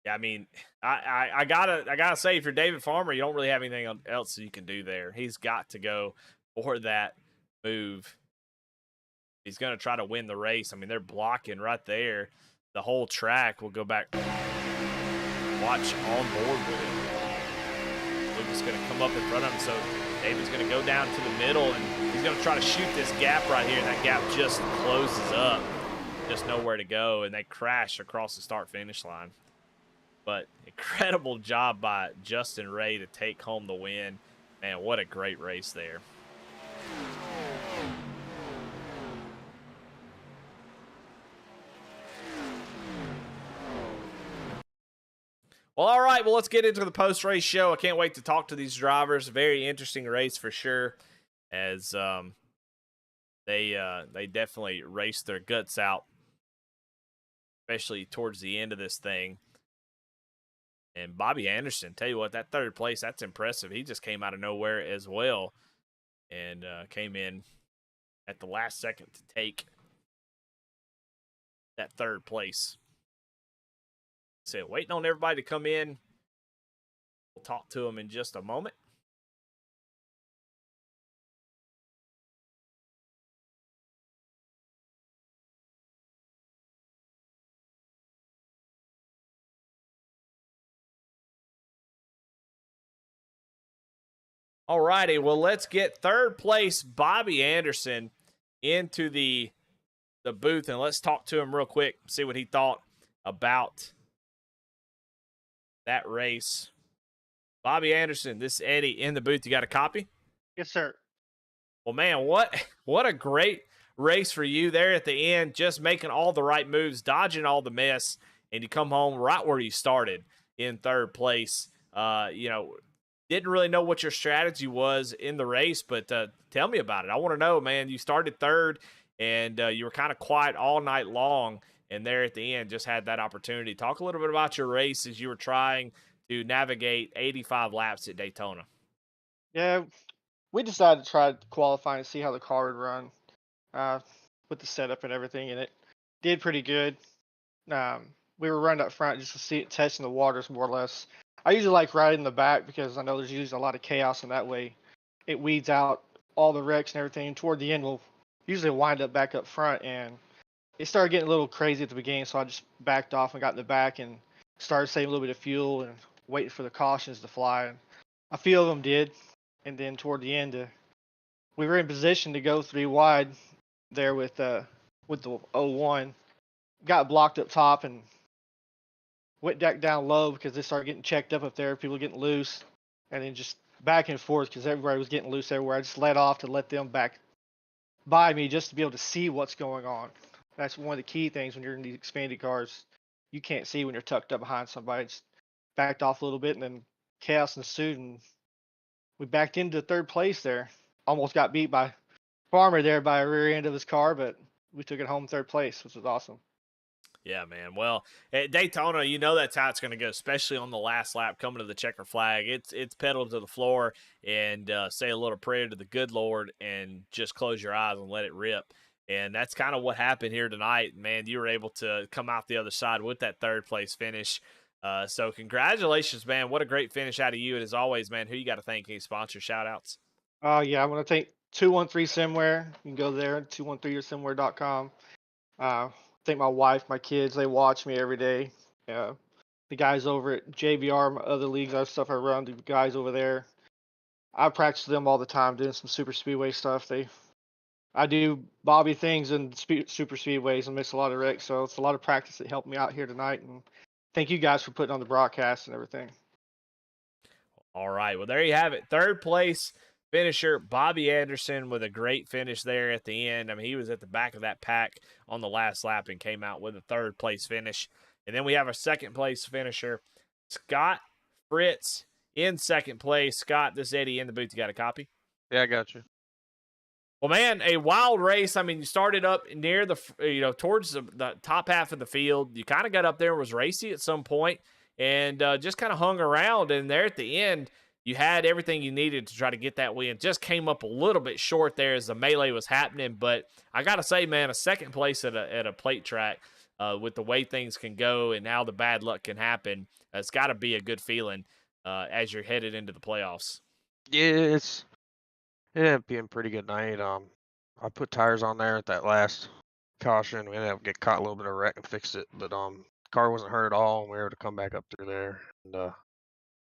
Yeah, I mean, I gotta say, if you're David Farmer, you don't really have anything else you can do there. He's got to go for that move. He's going to try to win the race. I mean, they're blocking right there. The whole track will go back. Watch on board with it. Lucas going to come up in front of him, so David's going to go down to the middle, and he's going to try to shoot this gap right here, and that gap just closes up. Just nowhere to go, and they crash across the start-finish line. But incredible job by Justin Ray to take home the win. Man, what a great race there. Well, all right. Well, let's get into the post-race show. I can't wait to talk to these drivers. Very interesting race for sure, as they definitely raced their guts out, especially towards the end of this thing. And Bobby Anderson, tell you what, that third place, that's impressive. He just came out of nowhere as well and came in at the last second to take that third place. So waiting on everybody to come in. We'll talk to them in just a moment. All righty, well, let's get third place Bobby Anderson into the booth, and let's talk to him real quick, see what he thought about that race. Bobby Anderson, this is Eddie in the booth. You got a copy? Yes, sir. Well, man, what a great race for you there at the end, just making all the right moves, dodging all the mess, and you come home right where you started in third place. Didn't really know what your strategy was in the race, but tell me about it. I want to know, man. You started third, and you were kind of quiet all night long, and there at the end, just had that opportunity. Talk a little bit about your race as you were trying to navigate 85 laps at Daytona. Yeah, we decided to try qualifying and see how the car would run uh, with the setup and everything, and it did pretty good. We were running up front just to see it testing the waters more or less. I usually like riding in the back because I know there's usually a lot of chaos, and that way it weeds out all the wrecks and everything. Toward the end, we'll usually wind up back up front, and it started getting a little crazy at the beginning, so I just backed off and got in the back and started saving a little bit of fuel and waiting for the cautions to fly. And a few of them did, and then toward the end, we were in position to go 3 wide there with the 01. Got blocked up top and went back down low because they started getting checked up there, people getting loose, and then just back and forth because everybody was getting loose everywhere. I just let off to let them back by me just to be able to see what's going on. That's one of the key things when you're in these expanded cars. You can't see when you're tucked up behind somebody. Just backed off a little bit, and then chaos ensued, and we backed into third place there. Almost got beat by Farmer there by a rear end of his car, but we took it home third place, which was awesome. Yeah, man. Well, at Daytona, you know that's how it's going to go, especially on the last lap coming to the checker flag. It's pedal to the floor and say a little prayer to the good Lord and just close your eyes and let it rip. And that's kind of what happened here tonight, man. You were able to come out the other side with that third place finish. So congratulations, man. What a great finish out of you. And as always, man, who you got to thank? Any sponsor shout outs? Yeah, I want to thank 213 Simware. You can go there, 213yoursimware.com. Thank my wife, my kids. They watch me every day. The guys over at JBR, my other leagues, other stuff I run, the guys over there. I practice with them all the time doing some super speedway stuff. I do bobby things and super speedways and miss a lot of wrecks, so it's a lot of practice that helped me out here tonight. And thank you guys for putting on the broadcast and everything. All right. Well, there you have it. Third place finisher, Bobby Anderson, with a great finish there at the end. I mean, he was at the back of that pack on the last lap and came out with a third place finish. And then we have a second place finisher, Scott Fritz, in second place. Scott, this is Eddie in the booth. You got a copy? Yeah, I got you. Well, man, a wild race. I mean, you started up near towards the top half of the field. You kind of got up there and was racy at some point and just kind of hung around. And there at the end, you had everything you needed to try to get that win. Just came up a little bit short there as the melee was happening. But I got to say, man, a second place at a plate track with the way things can go and how the bad luck can happen, it's got to be a good feeling as you're headed into the playoffs. Yeah, it being a pretty good night. I put tires on there at that last caution. We ended up getting caught a little bit of wreck and fixed it, but car wasn't hurt at all, and we were able to come back up through there. And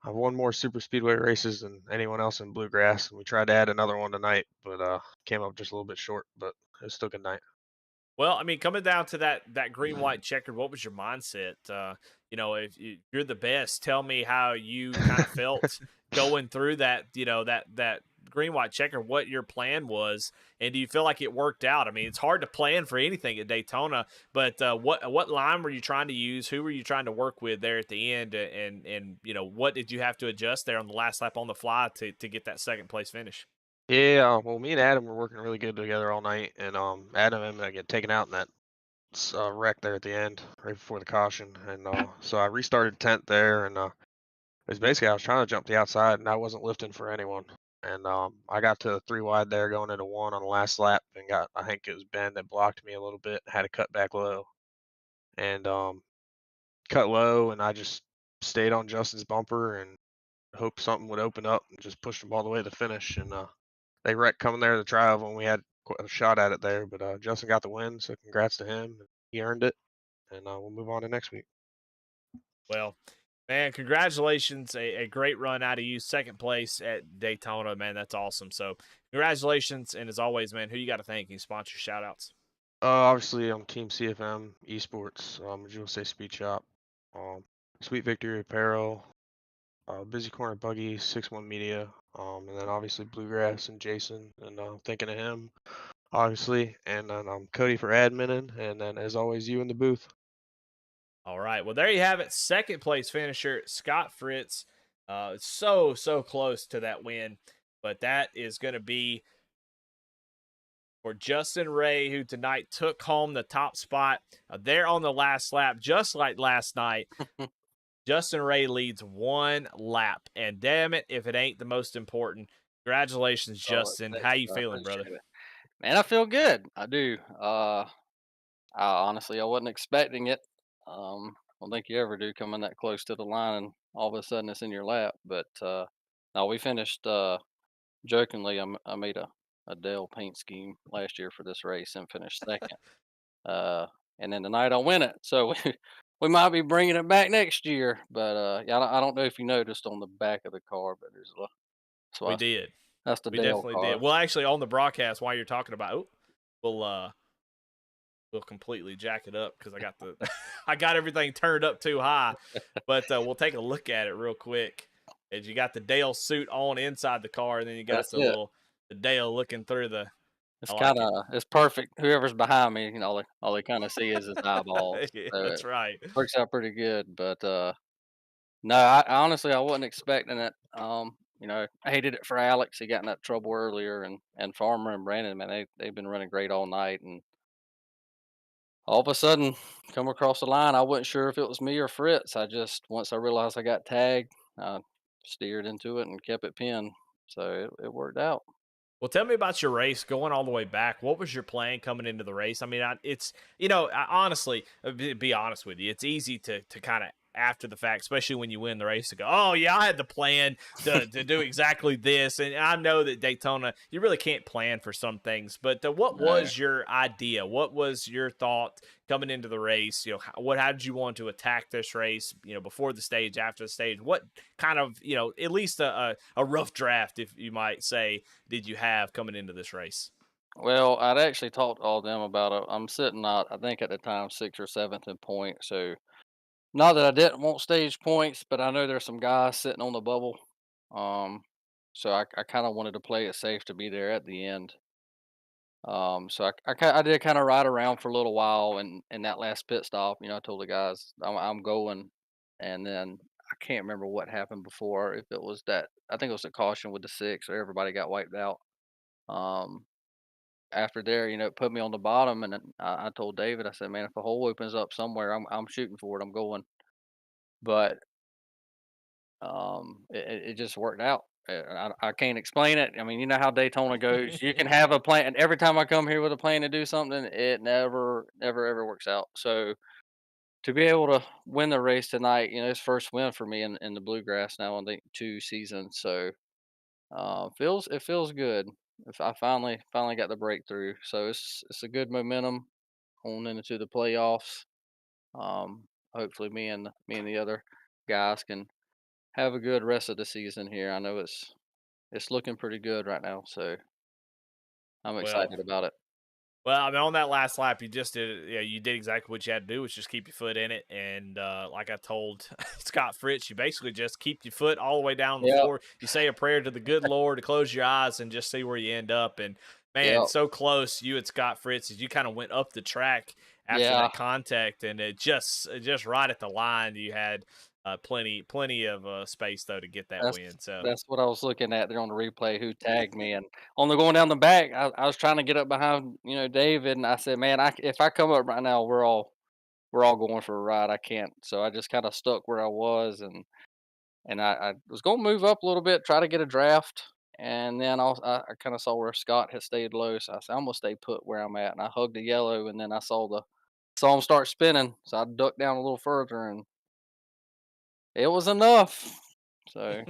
I've won more super speedway races than anyone else in Bluegrass, and we tried to add another one tonight, but came up just a little bit short. But it was still a good night. Well, I mean, coming down to that green white checkered, what was your mindset? If you're the best, tell me how you kind of felt going through that. That green white checker, what your plan was, and do you feel like it worked out? I mean, it's hard to plan for anything at Daytona, but what line were you trying to use? Who were you trying to work with there at the end? And what did you have to adjust there on the last lap on the fly to get that second place finish? Yeah, well, me and Adam were working really good together all night, and Adam ended up getting taken out in that wreck there at the end, right before the caution, and so I restarted 10th there, and it's basically I was trying to jump the outside, and I wasn't lifting for anyone, and I got to 3 wide there going into 1 on the last lap, and I think it was Ben that blocked me a little bit, had to cut back low, and cut low, and I just stayed on Justin's bumper and hoped something would open up, and just pushed him all the way to the finish, and they wrecked coming there to try when we had a shot at it there, but Justin got the win, so congrats to him. He earned it, and we'll move on to next week. Well, man, congratulations. A great run out of you. Second place at Daytona, man. That's awesome. So congratulations. And as always, man, who you got to thank? Any sponsor shout outs? Obviously, I'm Team CFM Esports, Jewel Say Speed Shop, Sweet Victory Apparel, Busy Corner Buggy, 6-1 Media, and then obviously Bluegrass and Jason, and thinking of him. obviously, and then Cody for adminning, and then as always, you in the booth. All right. Well, there you have it. Second place finisher, Scott Fritz. So close to that win, but that is going to be for Justin Ray, who tonight took home the top spot. There on the last lap, just like last night. Justin Ray leads 1 lap, and damn it, if it ain't the most important. Congratulations, Justin. How you feeling, brother? Man, I feel good. I do. I wasn't expecting it. I don't think you ever do coming that close to the line and all of a sudden it's in your lap. But no, we finished. Jokingly, I made a Dell paint scheme last year for this race and finished second. Uh, and then tonight I win it, so we might be bringing it back next year. But yeah, I don't know if you noticed on the back of the car, but there's a that's We why did. that's the We Dell definitely car. did. Well, actually, on the broadcast, while you're talking about, we'll completely jack it up because I got I got everything turned up too high. But we'll take a look at it real quick. As you got the Dale suit on inside the car, and then you got That's the it. the Dale looking through the. It's I like kind of it's perfect. Whoever's behind me, all they kind of see is his eyeballs. it. So That's it right. works out pretty good. But no, I honestly I wasn't expecting it. I hated it for Alex. He got in that trouble earlier, and Farmer and Brandon, man, they've been running great all night, and all of a sudden come across the line. I wasn't sure if it was me or Fritz. I just once I realized I got tagged, I steered into it and kept it pinned. So it worked out. Well, tell me about your race going all the way back. What was your plan coming into the race? I mean, it's honestly, be honest with you, it's easy to kind of after the fact, especially when you win the race, to go, oh yeah, I had the plan to do exactly this, and I know that Daytona, you really can't plan for some things. But what No. was your idea? What was your thought coming into the race? How did you want to attack this race? Before the stage, after the stage, what kind of at least a rough draft, if you might say, did you have coming into this race? Well, I'd actually talked to all them about it. I'm sitting out, I think at the time, sixth or seventh in point. So not that I didn't want stage points, but I know there's some guys sitting on the bubble. Um, so I kind of wanted to play it safe to be there at the end. So I did kind of ride around for a little while, and in that last pit stop, I told the guys I'm going, and then I can't remember what happened before. If it was that, I think it was a caution with the six, or everybody got wiped out. Um, After there, it put me on the bottom, and then I told David, I said, man, if a hole opens up somewhere, I'm shooting for it. I'm going. But it just worked out. I can't explain it. I mean, you know how Daytona goes. You can have a plan, and every time I come here with a plan to do something, it never ever works out. So to be able to win the race tonight, it's first win for me in the Bluegrass now in the 2 seasons. So it feels good. If I finally got the breakthrough, so it's a good momentum on into the playoffs. Um, Hopefully, me and the other guys can have a good rest of the season here. I know it's looking pretty good right now, so I'm Well, excited about it. Well, I mean, on that last lap, you just did, you did exactly what you had to do, was just keep your foot in it. And like I told Scott Fritz, you basically just keep your foot all the way down the Yeah, floor. You say a prayer to the good Lord to close your eyes and just see where you end up. And man, yeah, so close, you and Scott Fritz, as you kind of went up the track after yeah. that contact, and it just right at the line, you had plenty of space though to get that That's win. So. that's what I was looking at there on the replay. Who tagged me? And on the going down the back, I was trying to get up behind David, and I said, man, if I come up right now, we're all going for a ride. I can't. So I just kind of stuck where I was, and I was going to move up a little bit, try to get a draft. And then I kind of saw where Scott had stayed low. So I said, I'm going to stay put where I'm at. And I hugged the yellow. And then I saw him start spinning. So I ducked down a little further, and it was enough. So,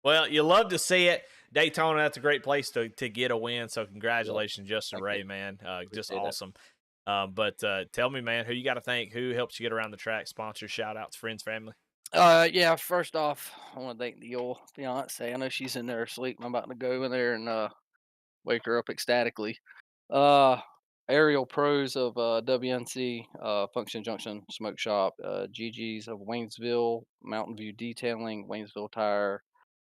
Well, you love to see it. Daytona, that's a great place to get a win. So yeah, congratulations, Justin thank you. Ray, man. Just Appreciate it. awesome. But tell me, man, who you got to thank? Who helps you get around the track? Sponsors, shout outs, friends, family. Yeah, first off, I want to thank the old fiance. I know she's in there asleep. I'm about to go in there and wake her up ecstatically. Uh, Aerial Pros of WNC, Function Junction Smoke Shop, GG's of Waynesville, Mountain View Detailing, Waynesville Tire.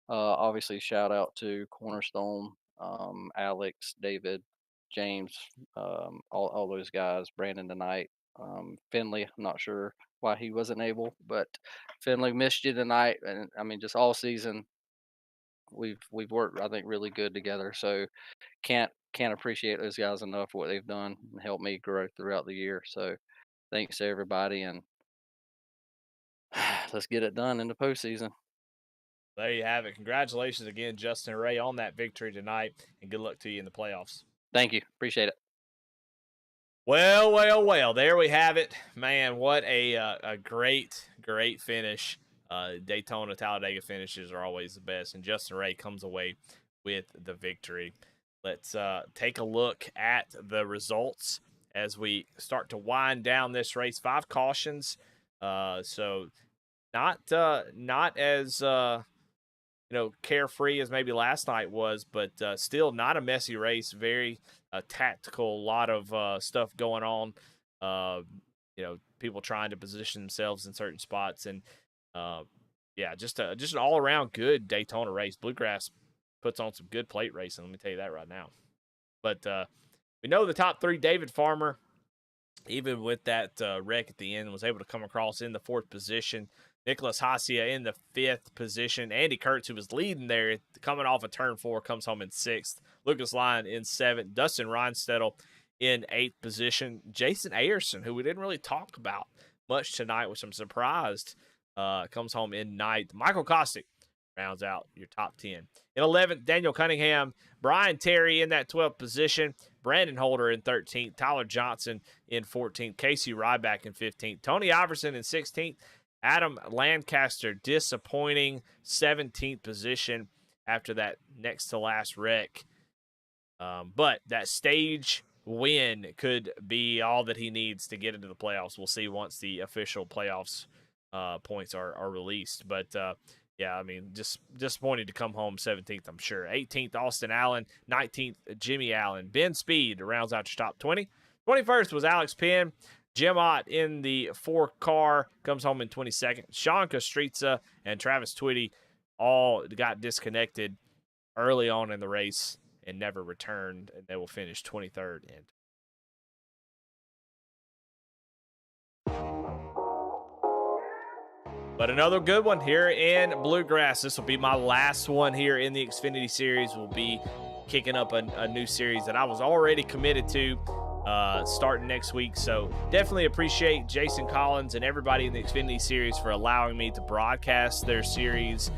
Obviously, shout out to Cornerstone, Alex, David. James, all those guys, Brandon tonight, Finley. I'm not sure why he wasn't able, but Finley missed you tonight, and I mean, just all season we've worked, I think, really good together. So can't appreciate those guys enough for what they've done and helped me grow throughout the year. So thanks to everybody, and let's get it done in the postseason. There you have it. Congratulations again, Justin and Ray, on that victory tonight, and good luck to you in the playoffs. Thank you. Appreciate it. Well. There we have it. Man, what a great finish. Daytona, Talladega finishes are always the best, and Justin Ray comes away with the victory. Let's take a look at the results as we start to wind down this race. 5 cautions, so not as carefree as maybe last night was, but still not a messy race. Very tactical, a lot of stuff going on. People trying to position themselves in certain spots, and just an all around good Daytona race. Bluegrass puts on some good plate racing. Let me tell you that right now. But we know the top 3, David Farmer, even with that wreck at the end, was able to come across in the 4th position. Nicholas Hacia in the 5th position. Andy Kurtz, who was leading there, coming off of turn 4, comes home in 6th. Lucas Lyon in 7th. Dustin Reinstedel in 8th position. Jason Ayerson, who we didn't really talk about much tonight, which I'm surprised, comes home in 9th. Michael Kostick rounds out your top 10. In 11th, Daniel Cunningham. Brian Terry in that 12th position. Brandon Holder in 13th. Tyler Johnson in 14th. Casey Ryback in 15th. Tony Iverson in 16th. Adam Lancaster, disappointing 17th position after that next to last wreck. But that stage win could be all that he needs to get into the playoffs. We'll see once the official playoffs points are released. But just disappointed to come home 17th, I'm sure. 18th, Austin Allen. 19th, Jimmy Allen. Ben Speed rounds out your top 20. 21st was Alex Penn. Jim Ott in the 4 car comes home in 22nd. Sean Kostritza and Travis Twitty all got disconnected early on in the race and never returned, and they will finish 23rd. But another good one here in Bluegrass. This will be my last one here in the Xfinity Series. We'll be kicking up a new series that I was already committed to starting next week. So definitely appreciate Jason Collins and everybody in the Xfinity Series for allowing me to broadcast their series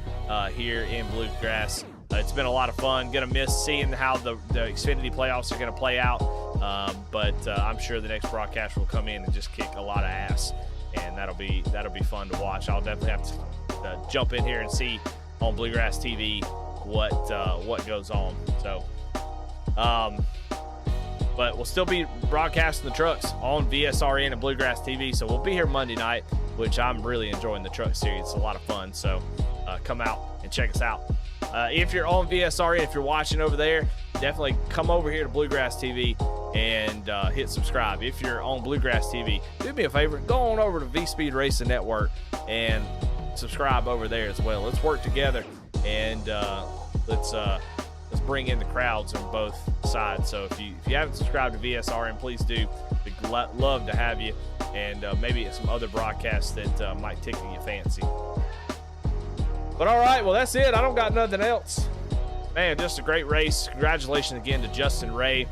here in Bluegrass. It's been a lot of fun. Gonna miss seeing how the Xfinity playoffs are gonna play out, but I'm sure the next broadcast will come in and just kick a lot of ass, and that'll be fun to watch. I'll definitely have to jump in here and see on Bluegrass TV what goes on. So but we'll still be broadcasting the trucks on VSRN and Bluegrass TV. So we'll be here Monday night, which I'm really enjoying the truck series. It's a lot of fun. So come out and check us out. If you're on VSRN, if you're watching over there, definitely come over here to Bluegrass TV and hit subscribe. If you're on Bluegrass TV, do me a favor, go on over to V-Speed Racing Network and subscribe over there as well. Let's work together, and let's bring in the crowds on both sides. So if you haven't subscribed to VSRN, please do. We'd love to have you, and maybe some other broadcasts that might tickle your fancy. But all right, well, that's it. I don't got nothing else. Man, just a great race. Congratulations again to Justin Ray.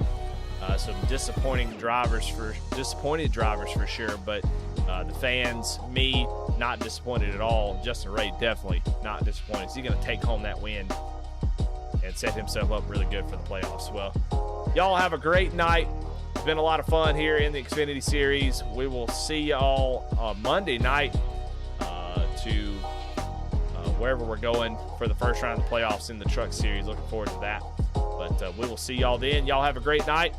Some disappointed drivers for sure, but the fans, me, not disappointed at all. Justin Ray definitely not disappointed. He's going to take home that win and set himself up really good for the playoffs. Well, y'all have a great night. It's been a lot of fun here in the Xfinity Series. We will see y'all Monday night to wherever we're going for the first round of the playoffs in the Truck Series. Looking forward to that. But we will see y'all then. Y'all have a great night.